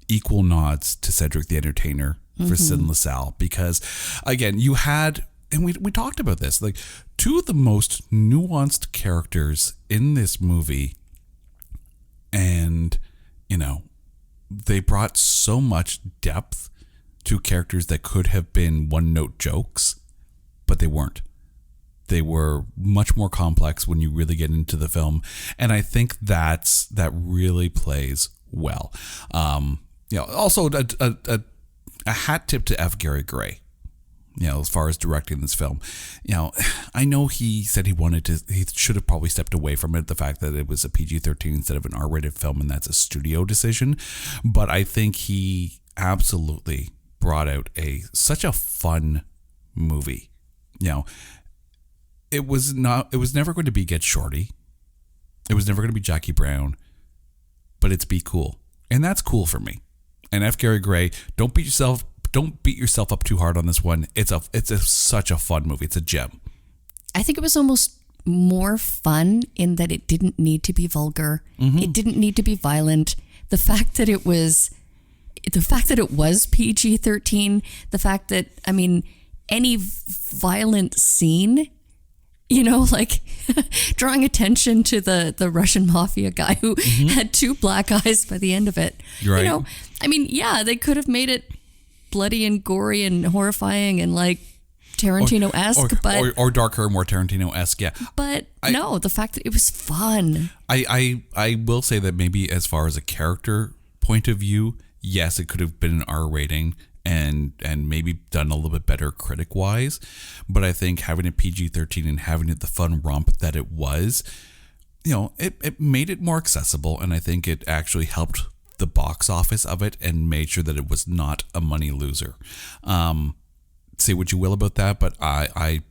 equal nods to Cedric the Entertainer for Sin LaSalle, because again, you had, and we talked about this, like 2 of the most nuanced characters in this movie, and you know, they brought so much depth to characters that could have been one-note jokes, but they weren't. They were much more complex when you really get into the film, and I think that really plays well. You know, also a hat tip to F. Gary Gray. You know, as far as directing this film, you know, I know he said he should have probably stepped away from it. The fact that it was a PG-13 instead of an R-rated film, and that's a studio decision. But I think he absolutely brought out such a fun movie. You know, it was never going to be Get Shorty. It was never going to be Jackie Brown, but it's Be Cool. And that's cool for me. And F. Gary Gray, don't beat yourself up too hard on this one. It's such a fun movie. It's a gem. I think it was almost more fun in that it didn't need to be vulgar. It didn't need to be violent. The fact that it was PG-13, the fact that, I mean, any violent scene, you know, like drawing attention to the Russian mafia guy who had 2 black eyes by the end of it. You're right. You know, I mean, yeah, they could have made it bloody and gory and horrifying and like Tarantino-esque, or darker, more Tarantino-esque, yeah. But no, the fact that it was fun. I will say that maybe as far as a character point of view, yes, it could have been an R rating and maybe done a little bit better critic-wise. But I think having a PG-13 and having it the fun romp that it was, you know, it made it more accessible, and I think it actually helped the box office of it and made sure that it was not a money loser. Say what you will about that, but I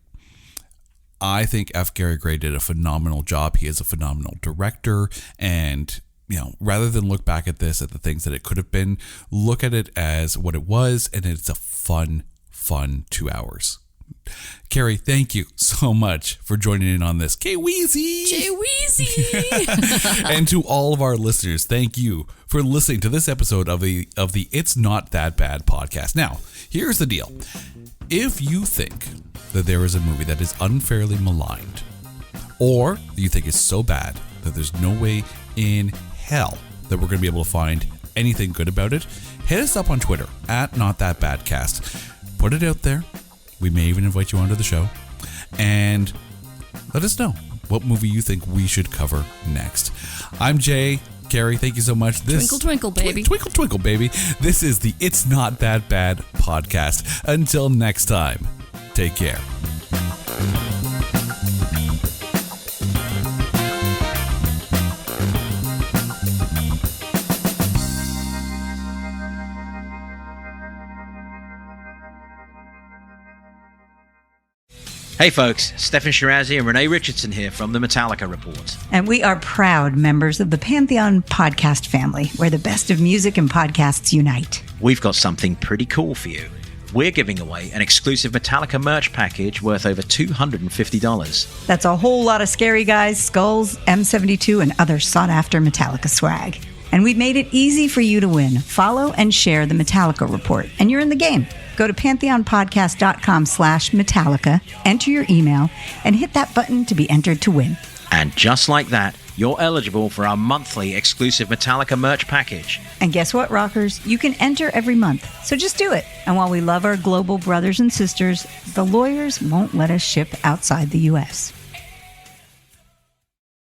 think F. Gary Gray did a phenomenal job. He is a phenomenal director, and you know, rather than look back at this at the things that it could have been, look at it as what it was, and it's a fun 2 hours. Carrie, thank you so much for joining in on this. K-Weezy! J-Weezy! And to all of our listeners, thank you for listening to this episode of the It's Not That Bad podcast. Now, here's the deal. If you think that there is a movie that is unfairly maligned, or you think is so bad that there's no way in hell that we're going to be able to find anything good about it, hit us up on Twitter at NotThatBadCast. Put it out there. We may even invite you onto the show. And let us know what movie you think we should cover next. I'm Jay. Carrie, thank you so much. Twinkle, twinkle, baby. Twinkle, twinkle, baby. This is the It's Not That Bad podcast. Until next time, take care. Hey folks, Stefan Shirazi and Renee Richardson here from the Metallica Report. And we are proud members of the Pantheon podcast family, where the best of music and podcasts unite. We've got something pretty cool for you. We're giving away an exclusive Metallica merch package worth over $250. That's a whole lot of Scary Guys, skulls, M72, and other sought-after Metallica swag. And we've made it easy for you to win. Follow and share the Metallica Report, and you're in the game. Go to pantheonpodcast.com/Metallica, enter your email, and hit that button to be entered to win. And just like that, you're eligible for our monthly exclusive Metallica merch package. And guess what, rockers? You can enter every month, so just do it. And while we love our global brothers and sisters, the lawyers won't let us ship outside the U.S.